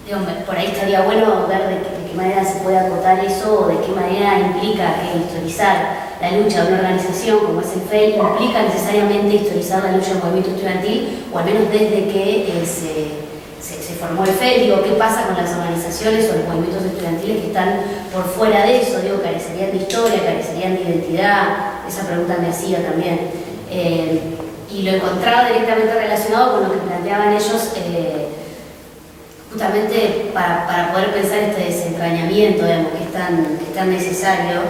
digamos, por ahí estaría bueno ver de qué manera se puede acotar eso o de qué manera implica que historizar la lucha de una organización como es el FEL implica necesariamente historizar la lucha del movimiento estudiantil, o al menos desde que se formó el FEL. Digo, ¿qué pasa con las organizaciones o los movimientos estudiantiles que están por fuera de eso? Digo, carecerían de historia, carecerían de identidad. Esa pregunta me hacía también. Y lo encontraba directamente relacionado con lo que planteaban ellos, justamente para poder pensar este desentrañamiento, digamos, que es tan necesario,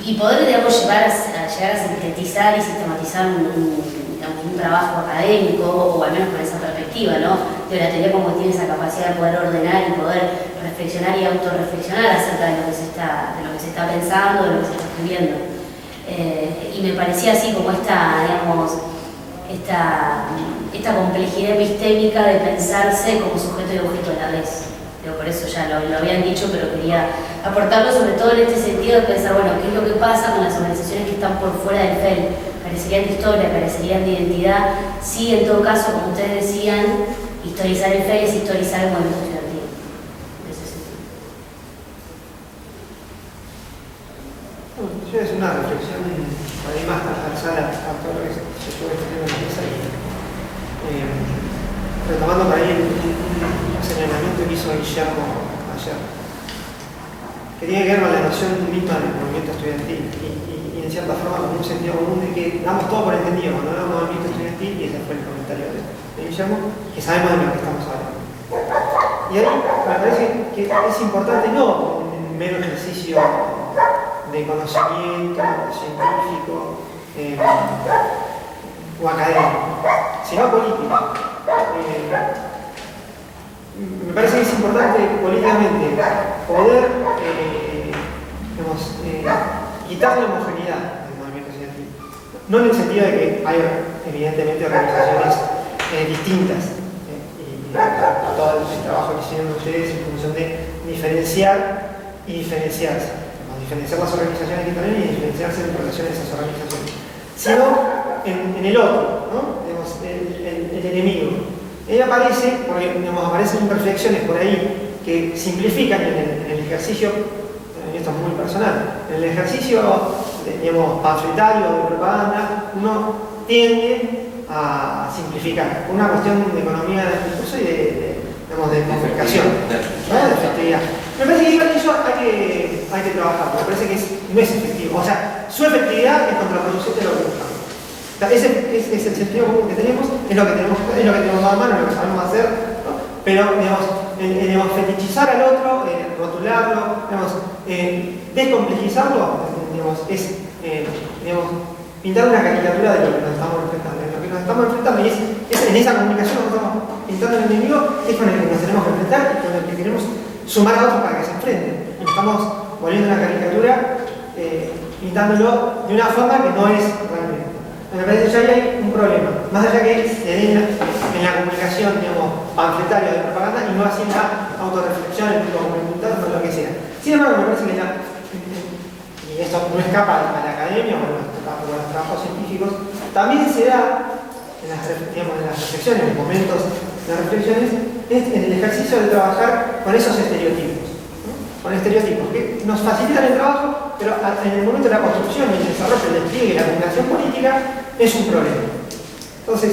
y poder, digamos, llegar a sintetizar y sistematizar un trabajo académico, o al menos con esa perspectiva, ¿no? De la teoría como tiene esa capacidad de poder ordenar y poder reflexionar y autorreflexionar acerca de lo que se está pensando, de lo que se está escribiendo. Y me parecía así como esta complejidad epistémica de pensarse como sujeto y objeto a la vez. Por eso ya lo habían dicho, pero quería aportarlo sobre todo en este sentido de pensar, bueno, qué es lo que pasa con las organizaciones que están por fuera del FEL. Carecerían de historia, carecerían de identidad. Sí, en todo caso, como ustedes decían, historizar el FEL es historizar el movimiento estudiantil. En ese sentido. Bueno, yo es una reflexión por ahí más transversal a todo lo que se puede tener en la mesa y retomando por ahí un señalamiento que hizo Guillermo ayer, que tiene que ver con la noción misma del movimiento estudiantil y en cierta forma con un sentido común de que damos todo por entendido cuando hablamos de movimiento estudiantil, y ese fue el comentario de Guillermo, que sabemos de lo que estamos hablando. Y ahí me parece que es importante no un mero ejercicio de conocimiento científico o académico, sino político. Me parece que es importante políticamente poder quitar la homogeneidad del movimiento estudiantil. No en el sentido de que hay evidentemente organizaciones distintas y todo el trabajo que hicieron ustedes en función de diferenciar y diferenciarse, diferenciar las organizaciones que tienen y diferenciarse en relación a esas organizaciones, sino en el otro, ¿no? Digamos, el enemigo. Él aparece, porque aparecen imperfecciones por ahí que simplifican en el ejercicio, esto es muy personal, en el ejercicio panfletario de propaganda, uno tiende a simplificar, por una cuestión de economía del discurso y de comunicación, ¿no? De efectividad. Me parece que igual eso hay que trabajar, me parece que no es efectivo, o sea, su efectividad es contraproducente a lo que buscamos. Ese es el sentido común que tenemos, es lo que tenemos a mano, es lo que sabemos hacer, ¿no? Pero fetichizar al otro, rotularlo, descomplejizarlo, es pintar una caricatura de lo que nos estamos enfrentando. Lo que nos estamos enfrentando, y es en esa comunicación que estamos pintando el enemigo, es con el que nos tenemos que enfrentar y con el que queremos sumar a otros para que se enfrenten. Y estamos volviendo una caricatura, pintándolo de una forma que no es realmente. Me parece que ya hay un problema, más allá que en la comunicación, panfletaria de propaganda, y no así en la autorreflexión, en el documental, o lo que sea. Sin embargo, me parece que y esto no escapa a la academia o a los trabajos científicos, también se da en las reflexiones, en los momentos de reflexiones, es en el ejercicio de trabajar con esos estereotipos, ¿no? Con estereotipos que nos facilitan el trabajo, pero en el momento de la construcción y el desarrollo, el despliegue y la comunicación política es un problema. Entonces,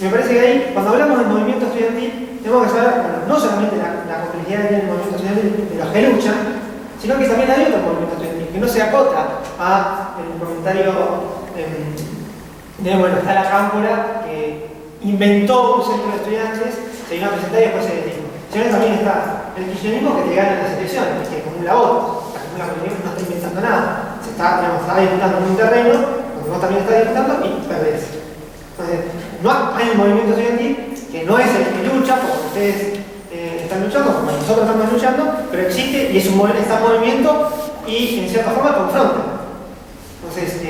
me parece que ahí, cuando hablamos del movimiento estudiantil, tenemos que saber, bueno, no solamente la complejidad que tiene el movimiento estudiantil de los que luchan, sino que también hay otro movimiento estudiantil, que no se acota a el comentario está la Cámpora, que inventó un centro de estudiantes, se vino a presentar y después se desdijo. Sino que también está el kirchnerismo que te gana las elecciones, que acumula votos. La comunidad no está inventando nada, se está disputando en un terreno donde vos también estás disputando y perdés. Entonces, no hay un movimiento estudiantil que no es el que lucha, porque ustedes están luchando, como nosotros estamos luchando, pero existe y está en movimiento y en cierta forma confronta. Entonces,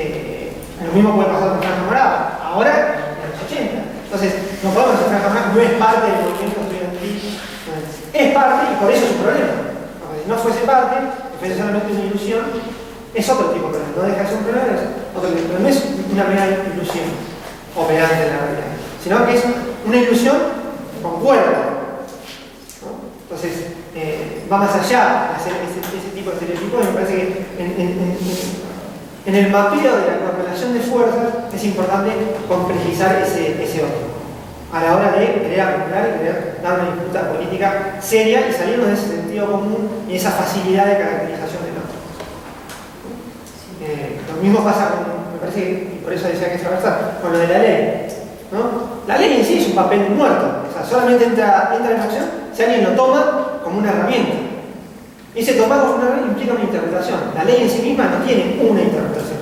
lo mismo puede pasar con Franja Morada, ahora en los 80. Entonces, no podemos decir que Franja Morada no es parte del movimiento estudiantil, es parte y por eso es un problema. Porque si no fuese parte, fue solamente una ilusión, es otro tipo de problema, no deja de ser un problema, es otro tipo, pero no es una mera ilusión operante en la realidad, sino que es una ilusión con cuerda, ¿no? Entonces, va más allá de hacer ese tipo de estereotipos, y me parece que en el mapeo de la correlación de fuerzas es importante complejizar ese otro, a la hora de querer acumular y querer dar una disputa política seria y salirnos de ese sentido común y esa facilidad de caracterización del otro. Lo mismo pasa con, me parece que, y por eso decía que es transversal, con lo de la ley, ¿no? La ley en sí es un papel muerto, o sea, solamente entra en acción si alguien lo toma como una herramienta. Y ese tomar como una herramienta implica una interpretación. La ley en sí misma no tiene una interpretación.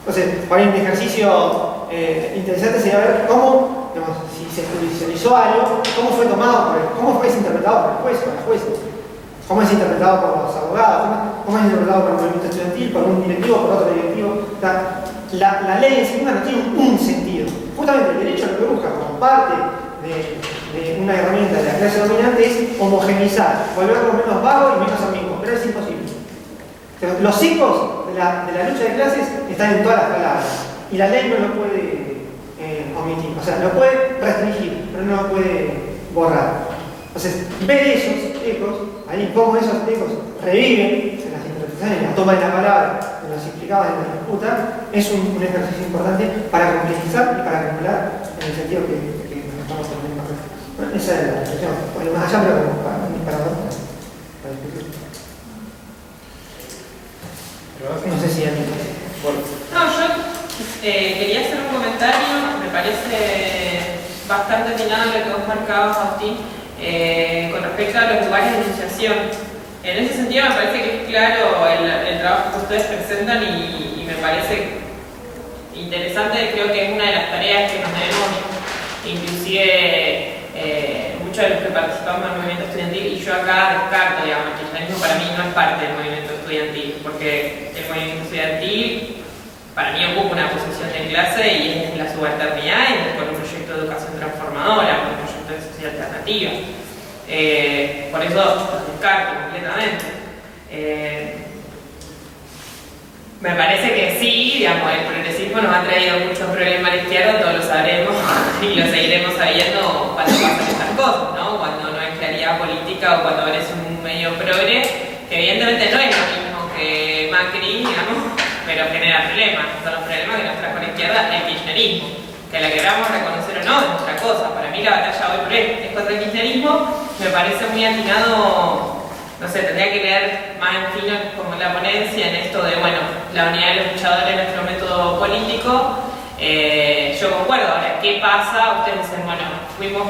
Entonces, para un ejercicio interesante sería ver cómo, digamos, si se judicializó algo, cómo fue tomado, cómo fue interpretado por el juez o la jueza, cómo es interpretado por los abogados, cómo es interpretado por el movimiento estudiantil, por un directivo, por otro directivo. O sea, la ley en sí misma no tiene un sentido. Justamente el derecho lo que busca como parte de una herramienta de la clase dominante es homogeneizar, volverlo menos vago y menos ambiguo, pero es imposible. Los ecos de la lucha de clases están en todas las palabras y la ley no lo puede omitir, o sea, lo puede restringir, pero no lo puede borrar. Entonces, ver esos ecos, ahí cómo esos ecos reviven en las interpretaciones, en la toma de la palabra, en las explicadas en la disputa, es un ejercicio importante para complejizar y para acumular en el sentido que nos estamos poniendo acá. Bueno, esa es la reflexión. Bueno, más allá, pero como para discutir. No sé si alguien... No, yo quería hacer un comentario, me parece bastante atinado lo que vos marcabas, Agustín, con respecto a los lugares de enunciación. En ese sentido me parece que es claro el trabajo que ustedes presentan y me parece interesante. Creo que es una de las tareas que nos debemos, inclusive muchos de los que participamos en el movimiento estudiantil, y yo acá descarto, digamos, que el kirchnerismo para mí no es parte del movimiento estudiantil, porque el movimiento estudiantil para mí ocupa una posición de clase y es la subalternidad y con un proyecto de educación transformadora, con un proyecto de sociedad alternativa. Por eso los descarto completamente. Me parece que sí, digamos, el progresismo nos ha traído muchos problemas a la izquierda, todos lo sabremos y lo seguiremos sabiendo cuando pasan estas cosas, ¿no? Cuando no hay claridad política o cuando eres un medio progre, que evidentemente no es lo mismo que Macri, digamos, pero genera problemas. Son los problemas que nos trajo a la izquierda el kirchnerismo. Que la queramos reconocer o no es otra cosa. Para mí la batalla hoy por hoy es contra el kirchnerismo. Me parece muy atinado, no sé, tendría que leer más en fino como la ponencia en esto de, bueno, la unidad de los luchadores, nuestro método político. Yo concuerdo. Ahora, ¿qué pasa? Ustedes dicen, bueno, tuvimos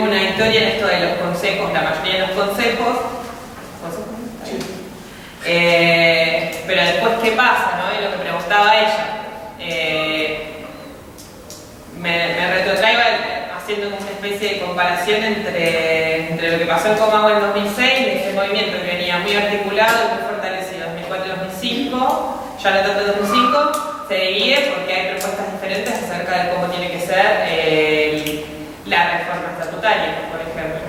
una historia en esto de los consejos, la mayoría de los consejos. Pero después, ¿qué pasa? ¿No? Y lo que preguntaba ella. Me retrotraigo haciendo una especie de comparación entre lo que pasó en Comahue en 2006, de ese movimiento que venía muy articulado y muy fortalecido en 2004-2005, ya no tanto en 2005, se divide porque hay propuestas diferentes acerca de cómo tiene que ser la reforma estatutaria, por ejemplo.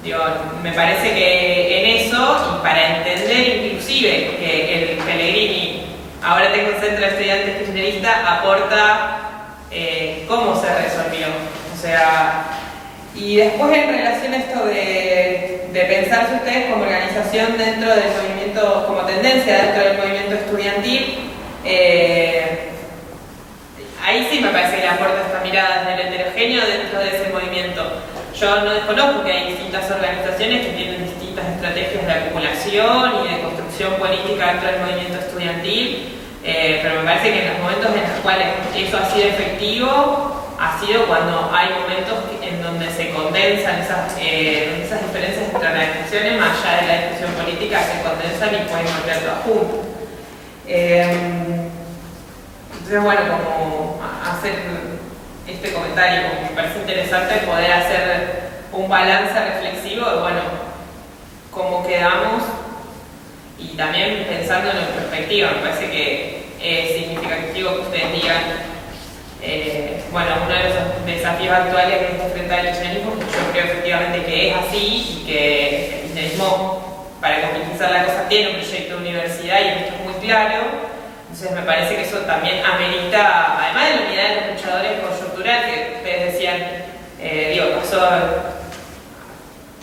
Digo, me parece que en eso, y para entender inclusive que el Pellegrini ahora tengo un centro de estudiantes kirchnerista, aporta cómo se resolvió. O sea, y después en relación a esto de pensarse ustedes como organización dentro del movimiento, como tendencia dentro del movimiento estudiantil, ahí sí me parece que le aporta esta mirada del heterogéneo dentro de ese movimiento. Yo no desconozco que hay distintas organizaciones que tienen distintas estrategias de acumulación y de construcción política dentro del movimiento estudiantil, pero me parece que en los momentos en los cuales eso ha sido efectivo, ha sido cuando hay momentos en donde se condensan esas diferencias entre organizaciones, más allá de la discusión política, se condensan y pueden volver todas juntas. Entonces, bueno, como hacer este comentario, como me parece interesante poder hacer un balance reflexivo de, bueno, cómo quedamos y también pensando en perspectiva. Me parece que es significativo que ustedes digan, bueno, uno de los desafíos actuales es enfrentar el kirchnerismo, yo creo efectivamente que es así y que el kirchnerismo para complejizar la cosa, tiene un proyecto de universidad y esto es muy claro. Entonces me parece que eso también amerita, además de la unidad de los luchadores coyuntural, que ustedes decían, pasó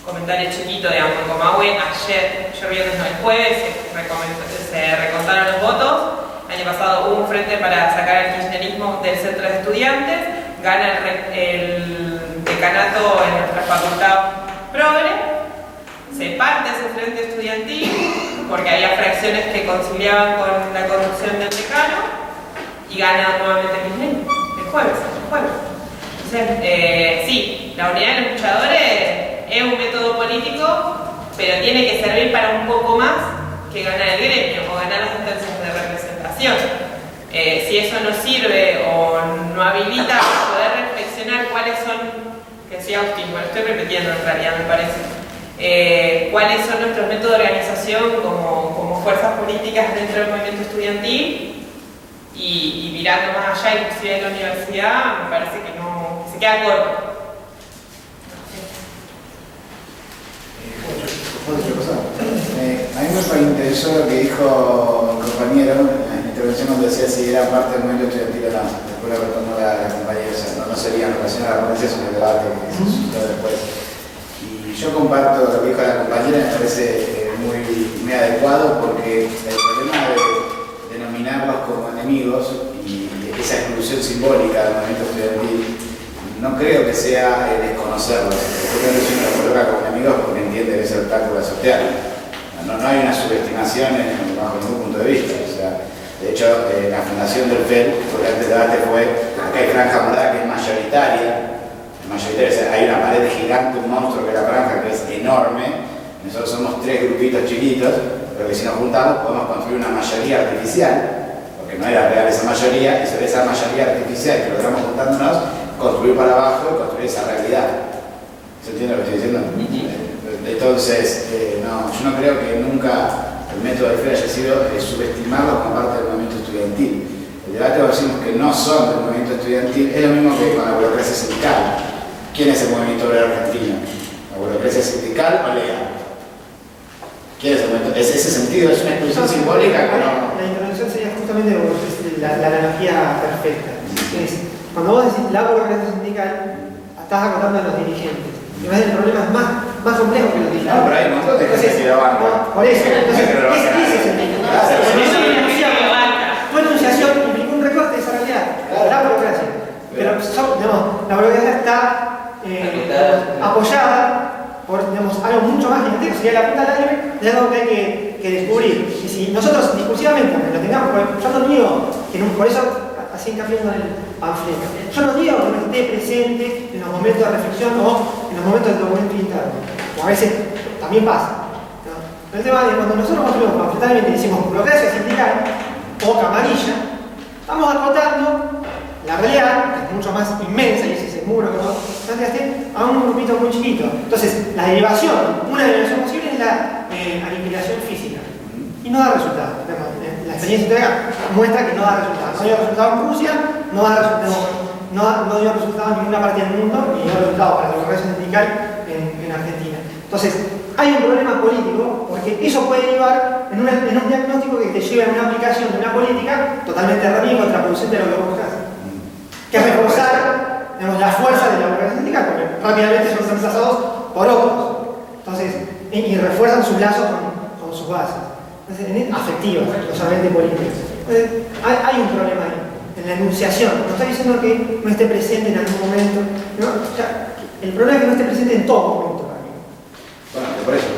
comentario chiquito, digamos, en Comahue, ayer viernes, no, el jueves, se recontaron los votos. El año pasado hubo un frente para sacar el kirchnerismo del centro de estudiantes, gana el decanato en nuestra facultad progre, se parte ese frente estudiantil porque había fracciones que conciliaban con la corrupción del decano y gana nuevamente el kirchnerismo, el jueves. Entonces, sí, la unidad de los luchadores es un método político, pero tiene que servir para un poco más que ganar el gremio o ganar las instancias de representación. Si eso no sirve o no habilita a poder reflexionar cuáles son, que decía Agustín, bueno, estoy repitiendo en realidad me parece, cuáles son nuestros métodos de organización como fuerzas políticas dentro del movimiento estudiantil y mirando más allá, inclusive de la universidad, me parece que no, que se queda corto. A mí me interesó lo que dijo el compañero en la intervención cuando decía si era parte del movimiento estudiantil o no. Después lo retomó la compañera, o sea, no sería en relación a la ponencia, sino el debate que se suscitó después. Y yo comparto lo que dijo la compañera, me parece muy adecuado porque el problema de denominarlos como enemigos y esa exclusión simbólica del movimiento estudiantil no creo que sea desconocerlos. Yo creo que si uno lo coloca como enemigos porque entiende que es el obstáculo a sortear. No hay una subestimación bajo ningún punto de vista. O sea, de hecho, la fundación del FEL, porque antes el debate fue, acá hay franja morada que es mayoritaria. O sea, hay una pared gigante, un monstruo que es la franja, que es enorme. Nosotros somos 3 grupitos chiquitos, pero que si nos juntamos podemos construir una mayoría artificial, porque no era real esa mayoría, y sobre esa mayoría artificial que logramos juntándonos, construir para abajo y construir esa realidad. ¿Se entiende lo que estoy diciendo? Entonces, yo no creo que nunca el método de FEL haya sido subestimarlo como parte del movimiento estudiantil. El debate lo decimos que no son del movimiento estudiantil, es lo mismo que con la burocracia sindical. ¿Quién es el movimiento obrero argentino? ¿La burocracia sindical o legal? ¿Quién es el movimiento? ¿Es ese sentido? ¿Es una expresión simbólica? La intervención sería justamente la analogía perfecta. Cuando vos decís la burocracia sindical, estás acotando a los dirigentes. Y más el problema es más complejo que los dirigentes. No, pero hay un montón de gente que lo banca. Por eso, entonces, ese es el método. Tu enunciación implicó un recorte de esa realidad, la burocracia. Pero la burocracia está apoyada por algo mucho más gigantesco, sería la punta del aire, de algo que hay que descubrir. Y si nosotros discursivamente lo tengamos, yo no digo que por eso así hincapié en el panfleto. Yo no digo que no esté presente en los momentos de reflexión o en los momentos del documento interno. O a veces también pasa. ¿No? Pero el tema es cuando nosotros construimos panfletariamente y decimos burocracia sindical o camarilla, estamos acotando la realidad, que es mucho más inmensa, y ese es el muro que vos planteaste, a un grupito muy chiquito. Entonces, la derivación, una derivación posible es la aniquilación física. Y no da resultado. La experiencia histórica muestra que no da resultado. No dio resultado en Rusia, no dio resultado en ninguna parte del mundo, y dio resultado para la burocracia sindical en Argentina. Entonces, hay un problema político, porque eso puede llevar en un diagnóstico que te lleva a una aplicación de una política totalmente errónea y contraproducente de lo que vos buscás. Que es reforzar la fuerza de la burocracia sindical, porque rápidamente son reemplazados por otros. Entonces, y refuerzan sus lazos con sus bases. Afectivas, no solamente políticas. Entonces, hay un problema ahí, en la enunciación. No estoy diciendo que no esté presente en algún momento, ¿no? O sea, el problema es que no esté presente en todo momento. Bueno, por eso,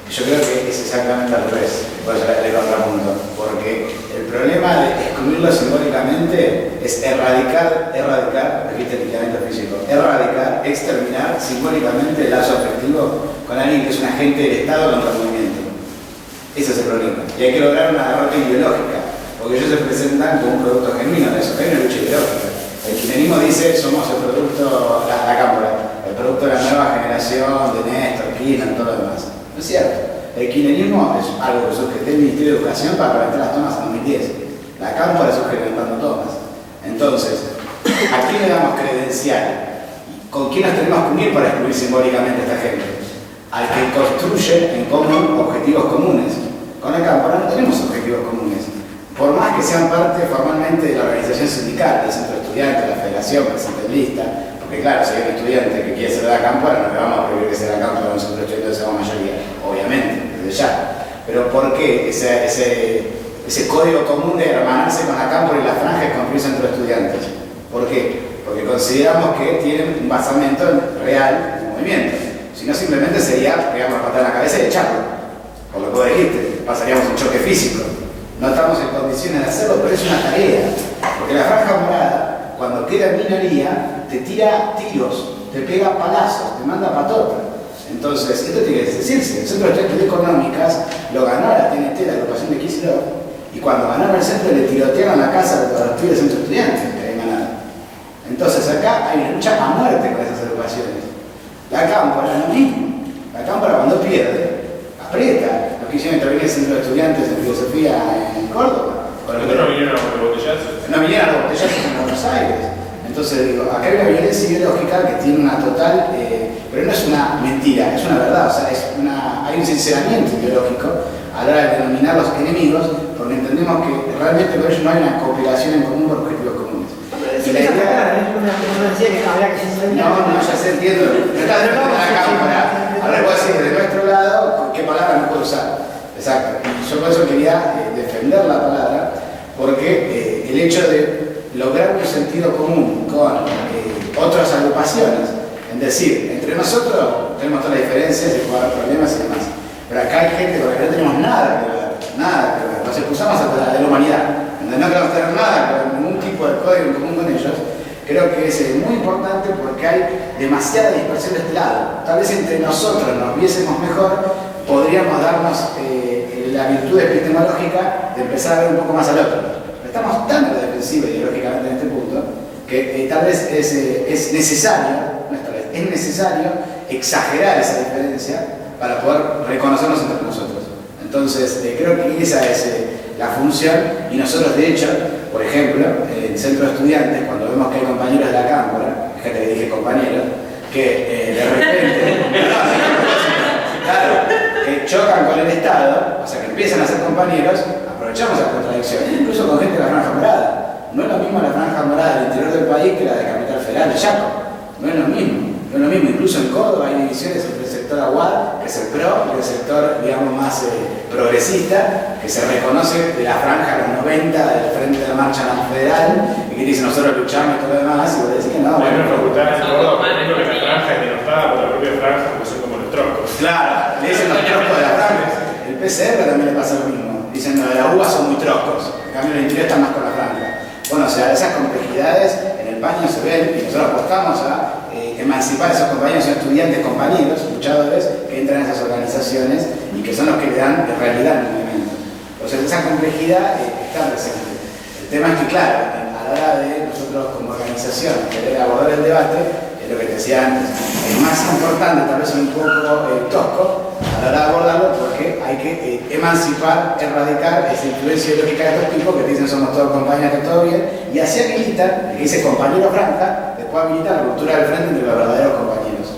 yo creo que es exactamente al revés, por eso le contrapunto, porque el problema de excluirlo simbólicamente es erradicar, repite el lineamiento físico, exterminar simbólicamente el lazo afectivo con alguien que es un agente del Estado contra el movimiento. Ese es el problema. Y hay que lograr una derrota ideológica, porque ellos se presentan como un producto genuino de eso. Hay una lucha ideológica. El kirchnerismo dice, somos el producto, la Cámpora, el producto de la nueva generación, de Néstor, Kirchner, todo lo demás. No es cierto. El kirchnerismo es algo que surge del Ministerio de Educación para preventar las tomas en 2010. La Cámpora surge levantando tomas. Entonces, ¿a quién le damos credencial? ¿Con quién nos tenemos que unir para excluir simbólicamente a esta gente? al que construye en común objetivos comunes. Con la Cámpora no tenemos objetivos comunes. Por más que sean parte formalmente de la organización sindical, del centro de estudiantes, la federación, presente en lista, porque claro, si hay un estudiante que quiere ser de la Cámpora, no le vamos a prohibir que sea de la Cámpora en un centro de estudiantes de esa mayoría, obviamente, desde ya. Pero ¿por qué ese código común de hermanarse con la Cámpora y la Franja y construir centro de estudiantes? ¿Por qué? Porque consideramos que tienen un basamento real en movimiento. Si no, simplemente sería pegarnos la patada en la cabeza y echarlo. Por lo que vos dijiste, pasaríamos un choque físico. No estamos en condiciones de hacerlo, pero es una tarea. Porque la Franja Morada, cuando queda en minoría, te tira tiros, te pega palazos, te manda patota. Entonces, esto tiene que decirse. El Centro de Estudiantes Económicas lo ganó la TNT, la agrupación de Kicillof, y cuando ganaron el centro le tirotearon la casa de los pibes del Centro de Estudiantes que habían ganado. Entonces, acá hay una lucha a muerte con esas agrupaciones. La Cámpora es lo mismo. La Cámpora, cuando pierde, aprieta. Los que hicieron intervenir el Centro de Estudiantes en Filosofía en Córdoba. ¿Pero no vinieron a los botellazos? No vinieron a los botellazos en Buenos Aires. Entonces digo, acá hay una violencia ideológica que tiene una total, pero no es una mentira, es una verdad, o sea, hay un sinceramiento ideológico a la hora de denominar los enemigos, porque entendemos que realmente con ellos no hay una cooperación en común por objetivos comunes. Y la idea, no decía que había que no, ya se entiendo, no está dentro de la Cámpora. Ahora puedo decir, de nuestro lado, ¿qué palabra no puedo usar? Exacto, y yo por eso quería defender la palabra, porque el hecho de lograr un sentido común con otras agrupaciones, es decir, entre nosotros tenemos todas las diferencias y puede haber problemas y demás, pero acá hay gente con la que no tenemos nada que ver, nos expulsamos hasta de la humanidad, donde no queremos tener nada con ningún tipo de código en común con ellos. Creo que es muy importante porque hay demasiada dispersión de este lado. Tal vez entre nosotros nos viésemos mejor, podríamos darnos la virtud epistemológica de empezar a ver un poco más al otro. Estamos tan a la defensiva ideológicamente en este punto que tal vez es necesario exagerar esa diferencia para poder reconocernos entre nosotros. Entonces, creo que esa es la función, y nosotros de hecho, por ejemplo, en el centro de estudiantes, cuando vemos que hay compañeros de la Cámpora, fíjate que dije compañeros, que de repente, claro, que chocan con el Estado, o sea que empiezan a ser compañeros, aprovechamos la contradicción, incluso con gente de la Franja Morada. No es lo mismo la Franja Morada del interior del país que la de Capital Federal de Chaco. No es lo mismo. Incluso en Córdoba hay divisiones entre el sector Aguad, que es el PRO, y el sector, digamos, más progresista, que se reconoce de la franja de los 90, del Frente de la Marcha Federal, y que dice nosotros luchamos y todo lo demás, y vos decís que no. Hay una facultad en Córdoba, por ejemplo, que la franja es denostada por la propia franja, porque son como los troncos. Claro, le dicen los troscos de la franja. El PCR también le pasa lo mismo. Dicen, no, de la uva son muy troscos. En cambio, el interior está más con la franja. Bueno, o sea, esas complejidades en el paño se ven, y nosotros apostamos a emancipar a esos compañeros, estudiantes, compañeros, luchadores que entran en esas organizaciones y que son los que le dan realidad al movimiento. Entonces, esa complejidad está presente. El tema es que, claro, a la hora de nosotros como organización querer abordar el debate, es lo que te decía antes, es más importante, tal vez un poco tosco, a la hora de abordarlo, porque hay que emancipar, erradicar esa influencia ideológica de estos tipos que te dicen somos todos compañeros, que todo bien, y así habilitan, el que dice compañero franja, después habilita la ruptura del frente entre los verdaderos compañeros.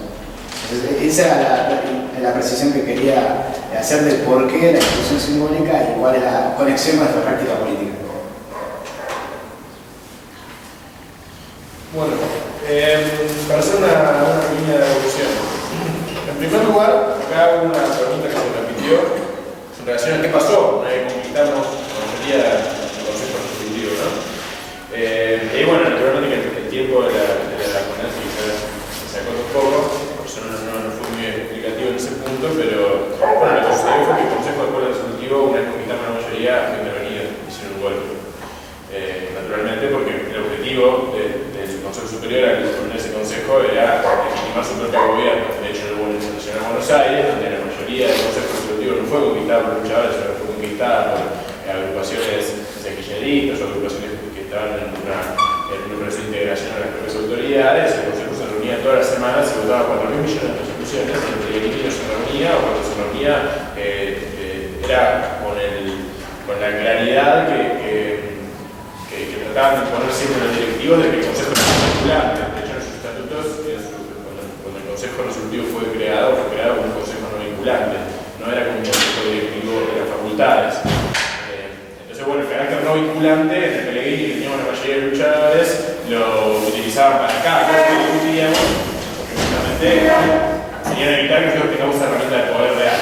Entonces, esa era la precisión que quería hacer del por qué la institución simbólica y cuál es la conexión con nuestra práctica política. Bueno, para hacer una línea de evolución. En primer lugar, acá hubo una pregunta que se repitió en relación a qué pasó una vez que conquistamos la mayoría del Consejo Constitutivo, ¿no? Y bueno, naturalmente que el tiempo de la ponencia quizás se sacó un poco, por eso no fue muy explicativo en ese punto, pero bueno, lo que sucedió fue que el Consejo de Acuerdo Constitutivo, una vez conquistamos la mayoría, fue intervenido, hicieron un golpe. Naturalmente porque el objetivo del Consejo Superior al disponer ese Consejo era legitimar su propio gobierno. De hecho, en el Nacional de Buenos Aires, donde la mayoría del Consejo Constitutivo no fue conquistada por luchadores, sino fue conquistada por agrupaciones kirchneristas o agrupaciones que estaban en un proceso de integración a las propias autoridades. El Consejo se reunía todas las semanas y votaba 4.000 millones de resoluciones, y entre el no se reunía, o cuando se reunía era con la claridad que trataban de poner siempre en los directivos de que el Consejo era vinculante. De hecho, en sus estatutos, cuando el Consejo Resolutivo fue creado como un Consejo vinculante, no era como un consejo directivo de las facultades. Entonces, bueno, el carácter no vinculante en el Pellegrini, que teníamos la mayoría de luchadores, lo utilizaban para cada cosa que discutíamos, porque justamente querían evitar que nosotros tengamos esa herramienta de poder real.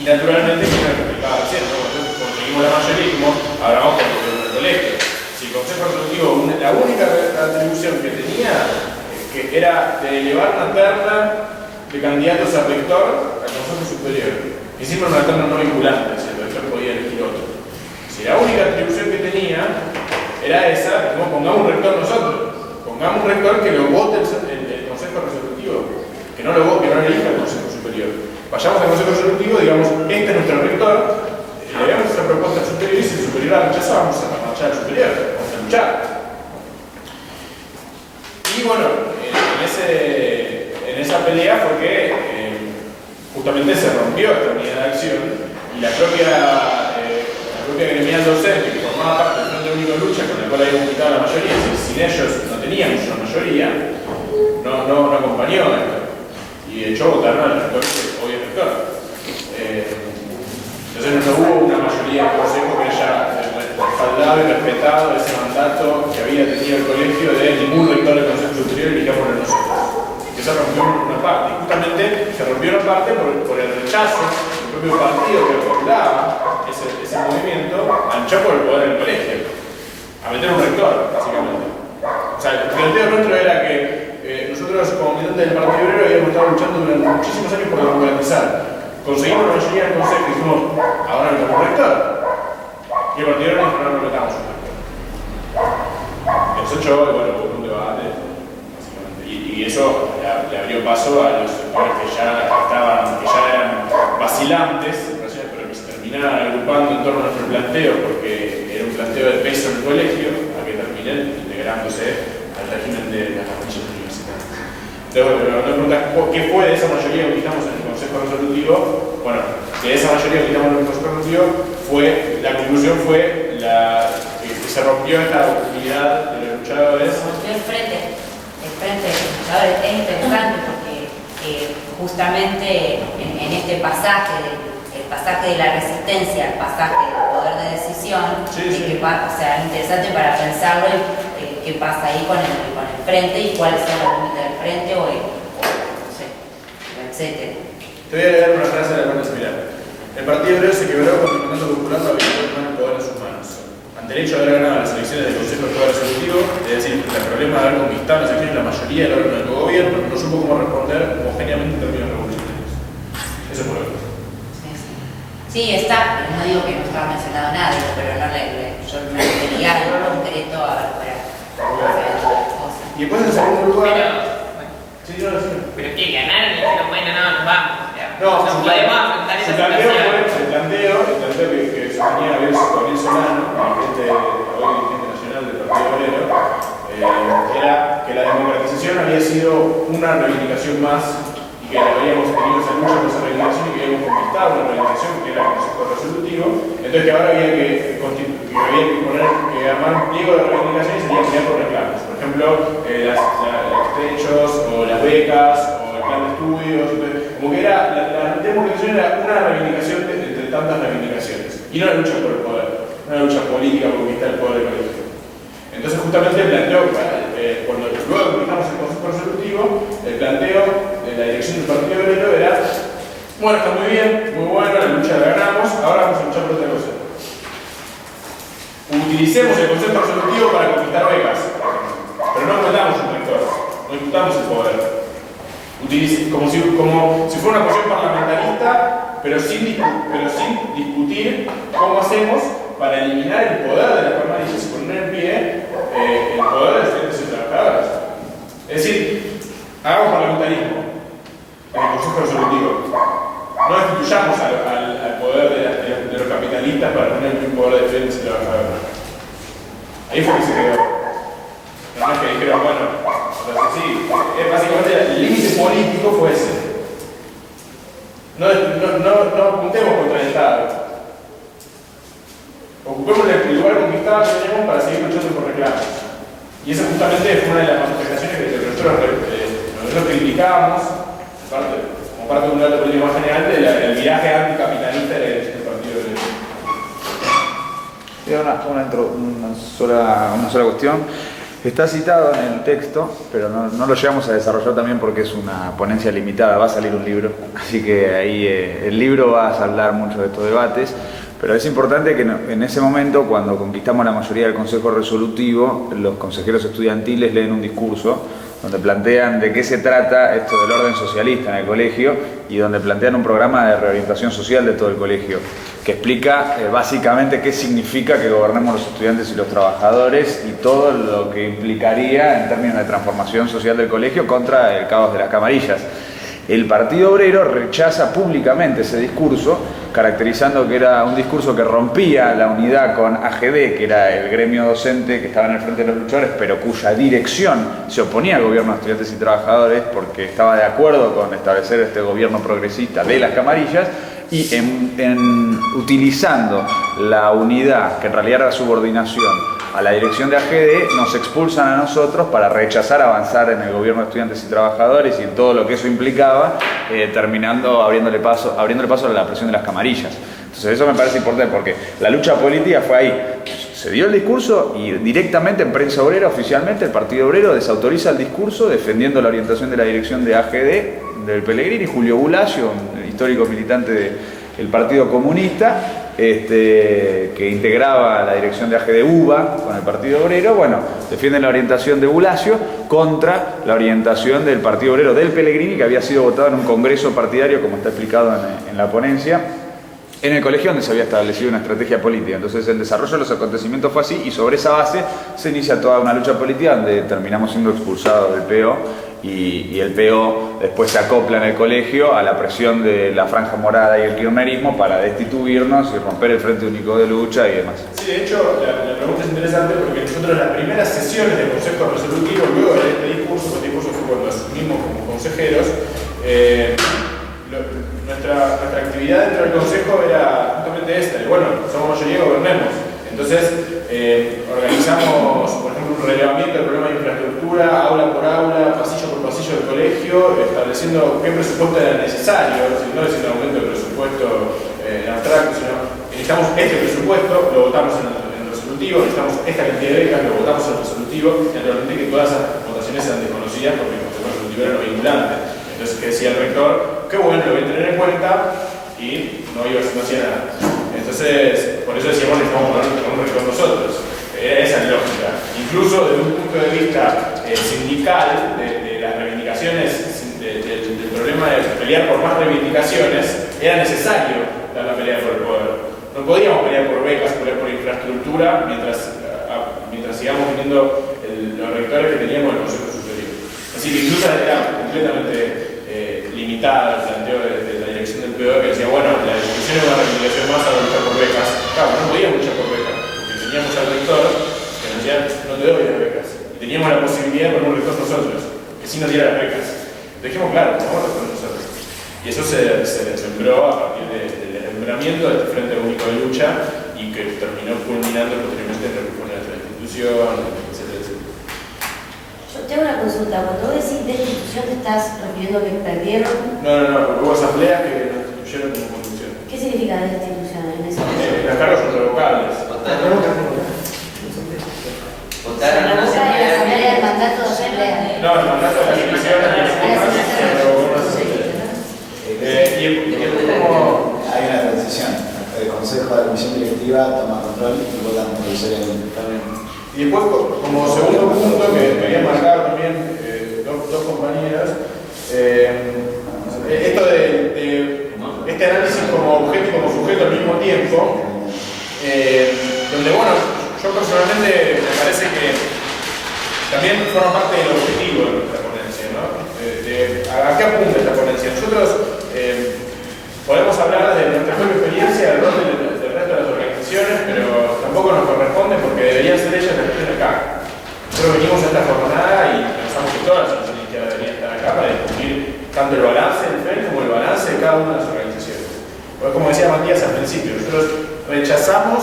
Y naturalmente, como lo explicaba recién, nosotros conseguimos la mayoría y dijimos, ahora vamos con el colegio. Si el Consejo Resolutivo, la única atribución que tenía, que era de elevar una terna de candidatos a rector al Consejo Superior. Hicimos una terna no vinculante, si el rector podía elegir otro. Si la única atribución que tenía era esa, dijimos, pongamos un rector nosotros. Pongamos un rector que lo vote el Consejo Resolutivo, que no lo elija el Consejo Superior. Vayamos al Consejo Resolutivo, digamos, este es nuestro rector, le damos esta propuesta al superior y si el superior la rechaza, vamos a marchar al superior, vamos a luchar. Y bueno, en esa pelea fue que justamente se rompió esta unidad de acción y la propia gremial docente que formaba parte del Frente Único de Lucha, con el cual habíamos quitado la mayoría, sin ellos no teníamos una mayoría, no acompañó esto. Y de hecho votaron al rector, que hoy es rector. Entonces no hubo una mayoría del Consejo que haya respaldado y respetado ese mandato que había tenido el colegio de ningún rector del Consejo Superior elijámoslo nosotros. Que se rompió una parte. Y justamente se rompió una parte por el rechazo del propio partido que respaldaba ese movimiento a luchar por el poder del colegio. A meter un rector, básicamente. O sea, el planteo nuestro era que nosotros como militantes del Partido Obrero habíamos estado luchando durante muchísimos años por democratizar. Conseguimos la mayoría del Consejo y dijimos, ahora necesitamos un rector. Y el Partido Obrero dijo, no necesitamos un rector. Eso echó, bueno, hubo un debate, básicamente. Y eso le abrió paso a los sectores que ya eran vacilantes, pero que se terminaban agrupando en torno a nuestro planteo, porque era un planteo de peso en el colegio, a que terminen integrándose al régimen de las familias universitarias. Entonces, bueno, pero nos preguntas qué fue de esa mayoría que quitamos en el Consejo Resolutivo. Bueno, de esa mayoría que quitamos en el Consejo Resolutivo, la conclusión fue que se rompió esta unidad de los luchadores. Se rompió el frente de los luchadores. Es interesante porque justamente en este pasaje, el pasaje de la resistencia, el pasaje del poder de decisión, sí. o sea, es interesante para pensarlo qué pasa ahí con el frente y cuáles son los límites del frente o no sé, etcétera. Te voy a leer una frase de la cual similar. El Partido Obrero se quebró cuando el mandato popular lo había tomado el poder en sus manos. Ante el hecho de haber ganado las elecciones del Consejo de Poder Resolutivo, es decir, el problema de haber conquistado las elecciones la mayoría del órgano del gobierno, no supo cómo responder homogéneamente en términos revolucionarios. Eso fue lo que pasó. Sí, está, no digo que no estaba mencionado nada, pero yo me refería a algo concreto a para cosas. Y después en segundo lugar. Pero que ganaron y dijeron, bueno, no, nos vamos. No, podemos afrontar esa situación. El planteo que sostenía Gabriel Solano, dirigente nacional del Partido Obrero, era que la democratización había sido una reivindicación más y que habíamos tenido esa lucha por esa reivindicación y que habíamos conquistado una reivindicación que era el Consejo Resolutivo. Entonces que ahora había que armar un pliego de reivindicación y sería pelear por reclamos. Por ejemplo, los techos o las becas o el plan de estudios. Como que la democratización era una reivindicación entre tantas reivindicaciones. Y no la lucha por el poder, no la lucha política por conquistar el poder del colegio. Entonces justamente el planteo, cuando luego conquistamos el Consejo Resolutivo, el planteo de la dirección del Partido Obrero era, bueno, está muy bien, muy bueno, la lucha la ganamos, ahora vamos a luchar por otra cosa. Utilicemos el Consejo Resolutivo para conquistar becas, pero no metamos un rector, no disputamos el poder. Como si fuera una cuestión parlamentarista, pero sin discutir cómo hacemos para eliminar el poder de las permanentes y poner en pie el poder de los estudiantes y trabajadores. Es decir, hagamos parlamentarismo en el Consejo Resolutivo. No destituyamos al poder de los capitalistas para poner un poder de estudiantes y trabajadores. Ahí fue que se quedó. No es que dijeron, bueno, sí, básicamente el límite político fue ese. No apuntemos contra el Estado. Ocupemos el lugar conquistado que tenemos para seguir luchando por reclamos. Y esa justamente fue una de las manifestaciones que nosotros criticábamos, en parte como parte de un dato político más general, del viraje anticapitalista de la dirección del Partido Obrero. Una sola cuestión. Está citado en el texto, pero no lo llegamos a desarrollar también porque es una ponencia limitada, va a salir un libro, así que ahí el libro va a saldar muchos de estos debates, pero es importante que en ese momento, cuando conquistamos la mayoría del Consejo Resolutivo, los consejeros estudiantiles leen un discurso donde plantean de qué se trata esto del orden socialista en el colegio y donde plantean un programa de reorientación social de todo el colegio, que explica básicamente qué significa que gobernemos los estudiantes y los trabajadores y todo lo que implicaría en términos de transformación social del colegio contra el caos de las camarillas. El Partido Obrero rechaza públicamente ese discurso, caracterizando que era un discurso que rompía la unidad con AGD, que era el gremio docente que estaba en el frente de los luchadores, pero cuya dirección se oponía al gobierno de estudiantes y trabajadores porque estaba de acuerdo con establecer este gobierno progresista de las camarillas, y utilizando la unidad, que en realidad era subordinación, a la dirección de AGD, nos expulsan a nosotros para rechazar avanzar en el gobierno de estudiantes y trabajadores y en todo lo que eso implicaba, terminando abriéndole paso a la presión de las camarillas. Entonces eso me parece importante porque la lucha política fue ahí. Se dio el discurso y directamente en prensa obrera, oficialmente, el Partido Obrero desautoriza el discurso defendiendo la orientación de la dirección de AGD, del Pellegrini. Julio Bulacio, un histórico militante del Partido Comunista, que integraba la dirección de AGD UBA con el Partido Obrero, bueno, defienden la orientación de Bulacio contra la orientación del Partido Obrero del Pellegrini, que había sido votado en un congreso partidario, como está explicado en la ponencia, en el colegio donde se había establecido una estrategia política. Entonces el desarrollo de los acontecimientos fue así y sobre esa base se inicia toda una lucha política donde terminamos siendo expulsados del PO y el PO después se acopla en el colegio a la presión de la Franja Morada y el kirchnerismo para destituirnos y romper el Frente Único de Lucha y demás. Sí, de hecho, la pregunta es interesante porque nosotros en las primeras sesiones del Consejo Resolutivo, luego de este discurso, el discurso fue cuando asumimos como consejeros, nuestra actividad dentro del Consejo era justamente esta, de bueno, somos mayoría, gobernemos. Entonces, organizamos, por ejemplo, un relevamiento del problema de infraestructura, aula por aula, pasillo por pasillo del colegio, estableciendo qué presupuesto era necesario, no es un aumento de presupuesto en abstracto, sino necesitamos este presupuesto, lo votamos en el resolutivo, necesitamos esta cantidad de becas, lo votamos en el resolutivo, y naturalmente que todas esas votaciones eran desconocidas porque el Consejo Resolutivo era lo vinculante. Entonces, ¿qué decía el rector? Qué bueno, lo voy a tener en cuenta, y no hacía nada. Entonces, por eso decíamos que necesitamos poner un rector nosotros. Esa es la lógica. Incluso desde un punto de vista sindical, de las reivindicaciones, del problema de pelear por más reivindicaciones, era necesario dar la pelea por el poder. No podíamos pelear por becas, pelear por infraestructura, mientras sigamos teniendo los rectores que teníamos en el Consejo Superior. Así que incluso era completamente limitada el planteo de la dirección del PO, que decía, bueno, la discusión es una reivindicación más a luchar por becas. Claro, no podíamos luchar por becas, porque teníamos al rector que nos decía, no te doy las becas. Y teníamos la posibilidad de poner un rector nosotros, que sí nos diera las becas. Lo dijimos, claro, vamos a responder nosotros. Y eso se sembró a partir del desmembramiento de este Frente Único de Lucha y que terminó culminando posteriormente en la reforma de la institución, etc. Yo tengo una consulta. Cuando vos decís destitución, ¿te estás refiriendo a que perdieron? No, porque hubo asambleas que nos destituyeron como conducción. ¿Qué significa destitución en ese caso? Las cargos son revocables. Votaron La boca de la asamblea del mandato de asamblea. No, el mandato de las elecciones se revocó una asamblea. Como hay una transición. El Consejo de la Comisión Directiva toma control y votan provisoriamente. Y después, como segundo punto que quería marcar también dos compañeras, esto de este análisis como objeto y como sujeto al mismo tiempo, donde, bueno, yo personalmente me parece que también forma parte del objetivo de nuestra ponencia, ¿no? ¿A qué apunta esta ponencia? Nosotros podemos hablar de nuestra propia experiencia, del rol del resto de las organizaciones, pero tampoco nos corresponde porque deberían ser ellas las que estén acá. Nosotros venimos a esta jornada y pensamos que todas las iniciativas deberían estar acá para discutir tanto el balance del FEN como el balance de cada una de las organizaciones. Porque, como decía Matías al principio, nosotros rechazamos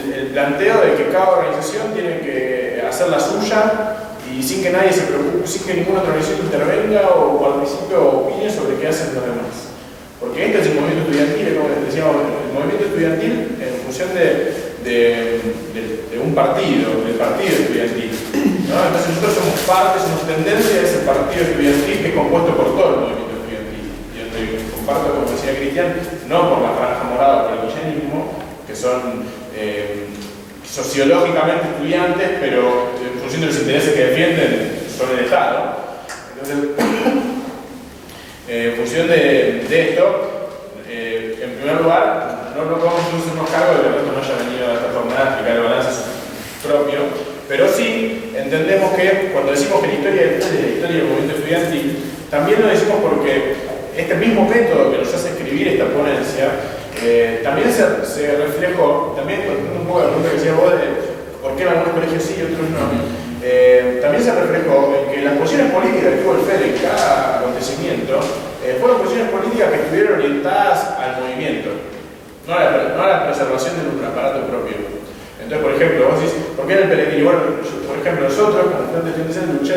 el planteo de que cada organización tiene que hacer la suya y sin que nadie se preocupe, sin que ninguna otra organización intervenga o al principio opine sobre qué hacen los demás. Porque este es el movimiento estudiantil, como decíamos, el movimiento estudiantil en función de un partido, del partido estudiantil, ¿no? Entonces nosotros somos parte, somos tendencia de ese partido estudiantil que es compuesto por todo el movimiento estudiantil. Y donde comparto, como decía Cristian, no por la franja morada o por el guillenismo, que son sociológicamente estudiantes, pero en función de los intereses que defienden son el Estado. Entonces, en función de esto, en primer lugar, no podemos hacernos cargo de que el resto no haya venido a esta jornada a explicar el balance propio, pero sí entendemos que cuando decimos que la historia del FEL es la historia del movimiento estudiantil, también lo decimos porque este mismo método que nos hace escribir esta ponencia también se reflejó, también contando un poco la pregunta que decía vos de por qué en algunos colegios sí y otros no, también se reflejó en que las posiciones políticas que tuvo el FEL en cada acontecimiento fueron posiciones políticas que estuvieron orientadas al movimiento, no a la preservación de un aparato propio. Entonces, por ejemplo, vos decís, ¿por qué en el Pellegrini? Bueno, por ejemplo, nosotros, como Frente Estudiantil de Lucha,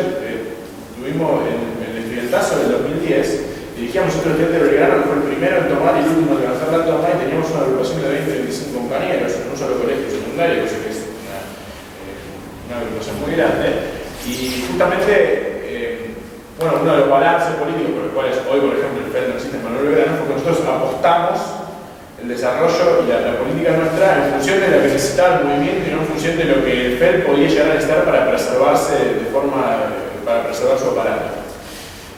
tuvimos el estudiantazo del 2010, dirigíamos otro estudiante de Belgrano, que fue el primero en tomar y el último en lanzar la toma, y teníamos una agrupación de 20-25 compañeros en un solo colegio secundario, cosa que es una agrupación muy grande. Y justamente, bueno, uno de los balances políticos por los cuales hoy, por ejemplo, el FEL no existe en Manuel Belgrano fue que nosotros apostamos el desarrollo y la política nuestra en función de lo que necesitaba el movimiento y no en función de lo que el FEL podía llegar a necesitar para preservarse para preservar su aparato.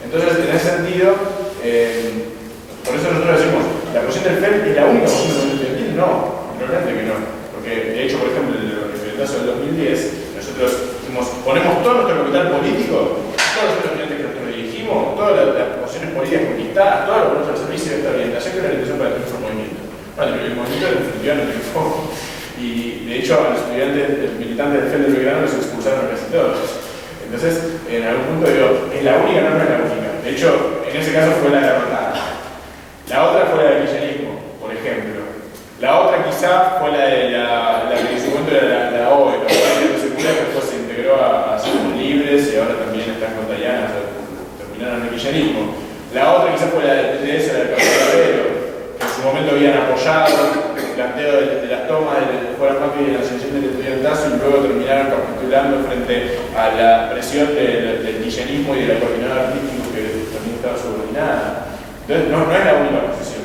Entonces, en ese sentido, por eso nosotros decimos, la posición del FEL es la única posición del movimiento estudiantil. No, realmente que no. Porque, de hecho, por ejemplo, en el estudiantazo del 2010, nosotros ponemos todo nuestro capital político, todos los estudiantes que nosotros dirigimos, todas las posiciones políticas conquistadas, todo lo que nuestro servicio de esta orientación, que es la orientación para el movimiento. Bueno, el movimiento en definitiva no tiene foco. Y de hecho, a los estudiantes militantes del FEL de Belgrano los expulsaron casi todos. Entonces, en algún punto digo, es la única, no es la única. De hecho, en ese caso fue la derrotada. La otra fue la del guillenismo, por ejemplo. La otra quizá fue la de la que en su momento era la OE, la secundaria, que después se integró a Somos Libres y ahora también está en Contayana, terminaron el guillenismo. La otra quizá fue la de TDS, la del Capitolero, que en su momento habían apoyado el planteo de las tomas de Fuera Macri y de la ascensión del estudiantazo y luego terminaron capitulando frente a la presión del guillenismo y de la coordinadora artística que también estaba subordinada. Entonces, no es la única posición.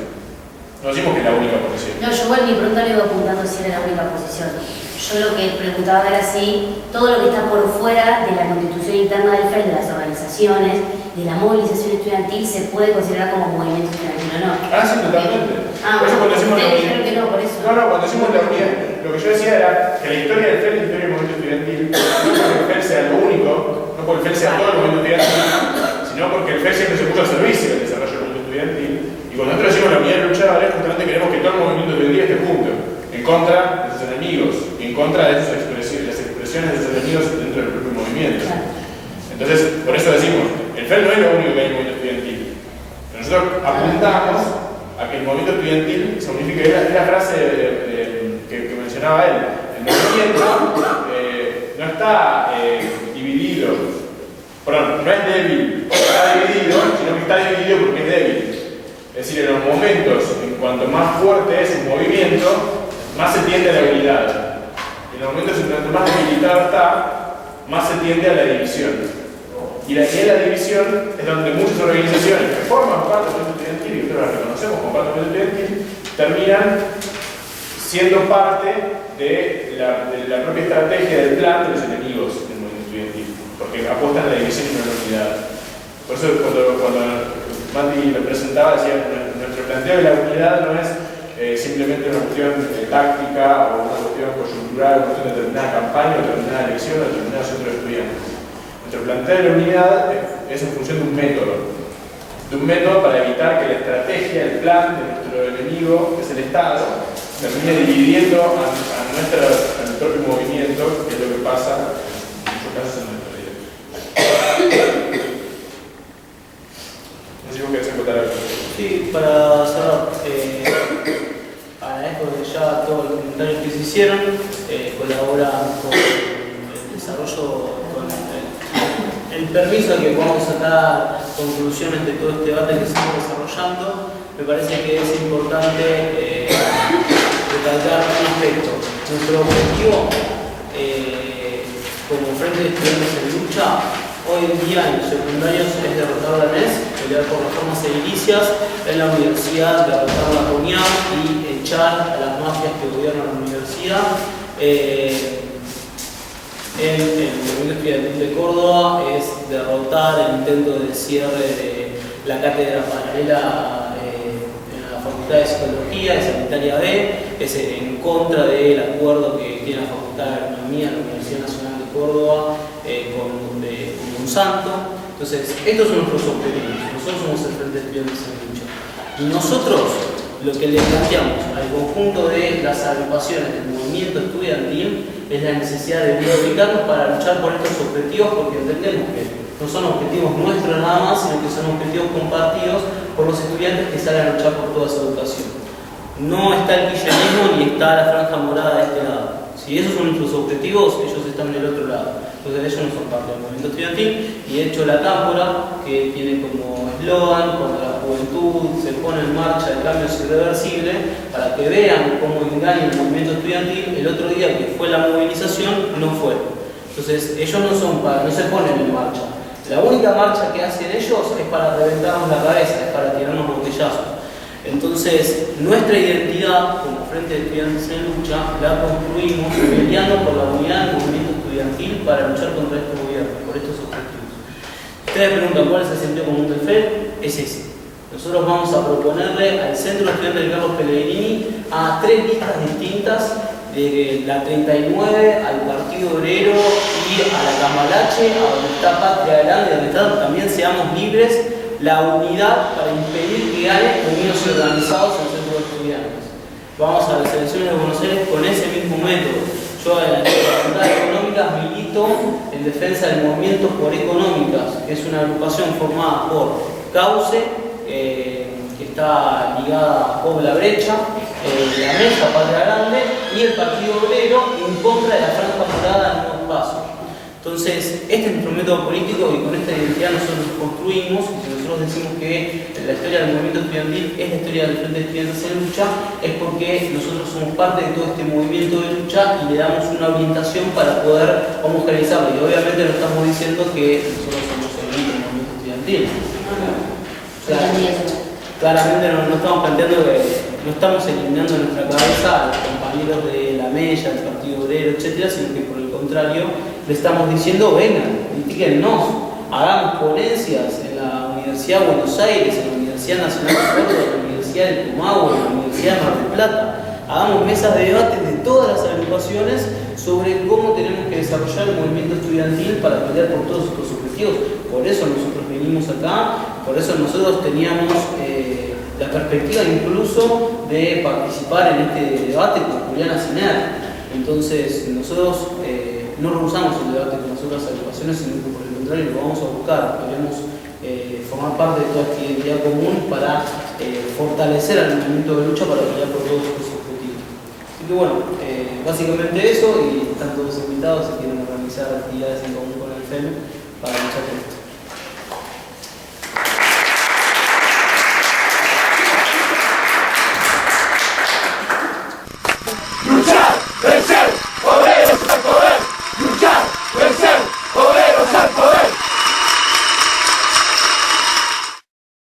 No decimos que es la única posición. No, yo igual mi pregunta le iba apuntando si era la única posición. Yo lo que preguntaba era si todo lo que está por fuera de la constitución interna del FEL, de las organizaciones, de la movilización estudiantil, se puede considerar como movimiento estudiantil o no. Ah, sí, totalmente. Ah, por eso cuando decimos la dijeron que no, por eso. No, cuando decimos la unidad, lo que yo decía era que la historia del FEL es la historia del movimiento estudiantil, no porque el FEL sea lo único, no porque el FEL sea todo el movimiento estudiantil, sino porque el FEL siempre se puso al servicio del desarrollo del movimiento estudiantil. Y cuando nosotros decimos la unidad de luchadores, justamente queremos que todo el movimiento estudiantil esté junto, en contra de sus enemigos, y en contra de sus expresiones, las expresiones de sus enemigos dentro del propio movimiento. Entonces, por eso decimos, el FEL no es lo único que hay en el movimiento estudiantil. Pero nosotros apuntamos a que el movimiento estudiantil se unifique. Es la frase que mencionaba él. El movimiento no está dividido, perdón, no es débil, está dividido, sino que está dividido porque es débil. Es decir, en los momentos, en cuanto más fuerte es un movimiento, más se tiende a la habilidad. En los momentos en cuanto más debilitado está, más se tiende a la división. Y en la división es donde muchas organizaciones que forman parte del movimiento estudiantil, y nosotros las reconocemos como parte del movimiento estudiantil, terminan siendo parte de la propia estrategia del plan de los enemigos del movimiento estudiantil, porque apuestan a la división y no a la unidad. Por eso cuando Mati lo presentaba, decía, nuestro planteo de la unidad no es simplemente una cuestión táctica o una cuestión coyuntural, una cuestión de determinada campaña, o determinada elección, o determinado centro de estudiantes. Nuestro planteo de la unidad es en función de un método para evitar que la estrategia, el plan de nuestro enemigo, que es el Estado, termine dividiendo a nuestro propio movimiento, que es lo que pasa en muchos casos en nuestra vida. No sé si vos querés acotar algo. Sí, para cerrar, agradezco ya todos los comentarios que se hicieron, colaboran con el desarrollo, con el el permiso de que podamos sacar conclusiones de todo este debate que estamos desarrollando, me parece que es importante recalcar un aspecto. Nuestro objetivo como Frente de Estudiantes en Lucha, hoy en día en los secundarios es derrotar la NES, pelear por reformas edilicias, en la universidad derrotar la CONIAM y echar a las mafias que gobiernan la universidad. En el movimiento estudiantil de Córdoba es derrotar el intento de cierre de la cátedra paralela en la Facultad de Psicología, de Sanitaria B, es en contra del acuerdo que tiene la Facultad de Agronomía, la Universidad Nacional de Córdoba, con Monsanto. Entonces, estos son nuestros objetivos. Nosotros somos el Frente de Estudiantes en Lucha. Y nosotros lo que le planteamos al conjunto de las agrupaciones del movimiento estudiantil es la necesidad de unificarnos para luchar por estos objetivos, porque entendemos que no son objetivos nuestros nada más, sino que son objetivos compartidos por los estudiantes que salen a luchar por toda esa educación. No está el kirchnerismo ni está la franja morada de este lado. Si esos son nuestros objetivos, ellos están del otro lado. Entonces ellos no son parte del movimiento estudiantil, y de hecho la Cámpora, que tiene como eslogan: cuando la juventud se pone en marcha, el cambio es irreversible, para que vean cómo engaña el movimiento estudiantil. El otro día que fue la movilización no fue. Entonces ellos no se ponen en marcha. La única marcha que hacen ellos es para reventarnos la cabeza, es para tirarnos botellazos. Entonces, nuestra identidad como Frente de Estudiantes en Lucha la construimos peleando por la unidad del movimiento estudiantil para luchar contra este gobierno, por estos objetivos. Ustedes preguntan cuál es el sentido común del FED, es ese. Nosotros vamos a proponerle al Centro Estudiante de Carlos Pellegrini a 3 listas distintas, de la 39 al Partido Obrero y a la Cambalache, a donde está Patria Grande, donde también seamos libres, la unidad para impedir que ganen unidos y organizados en el Centro de Estudiantes. Vamos a las elecciones de Buenos Aires con ese mismo método. Yo en la Facultad de Económicas milito en defensa del movimiento por Económicas, que es una agrupación formada por Cauce, que está ligada a Pobla Brecha, la Mesa Patria Grande y el Partido Obrero, en contra de la franja morada en Nuevos Pasos. Entonces, este es nuestro método político, y con esta identidad nosotros nos construimos. Y si nosotros decimos que la historia del movimiento estudiantil es la historia del Frente de Estudiantes en Lucha, es porque nosotros somos parte de todo este movimiento de lucha y le damos una orientación para poder homogeneizarlo. Y obviamente no estamos diciendo que nosotros somos el único movimiento estudiantil. Claramente no estamos planteando que no estamos eliminando en nuestra cabeza a los compañeros de la Mella, del Partido Obrero, etcétera, sino que por el contrario le estamos diciendo: vengan, critíquennos, hagamos ponencias en la Universidad de Buenos Aires, en la Universidad Nacional de Córdoba, en la Universidad del Pumagua, en la Universidad de Mar del Plata. Hagamos mesas de debate de todas las agrupaciones sobre cómo tenemos que desarrollar el movimiento estudiantil para pelear por todos estos objetivos. Por eso nosotros venimos acá, por eso nosotros teníamos la perspectiva incluso de participar en este debate con Juliana Siner. Entonces nosotros no rehusamos el debate con las otras agrupaciones, sino que por el contrario lo vamos a buscar. Queremos formar parte de toda esta identidad común para fortalecer al movimiento de lucha para pelear por todos estos objetivos. Así que bueno, básicamente eso, y están todos invitados si quieren organizar actividades en común con el FEM para luchar con esto.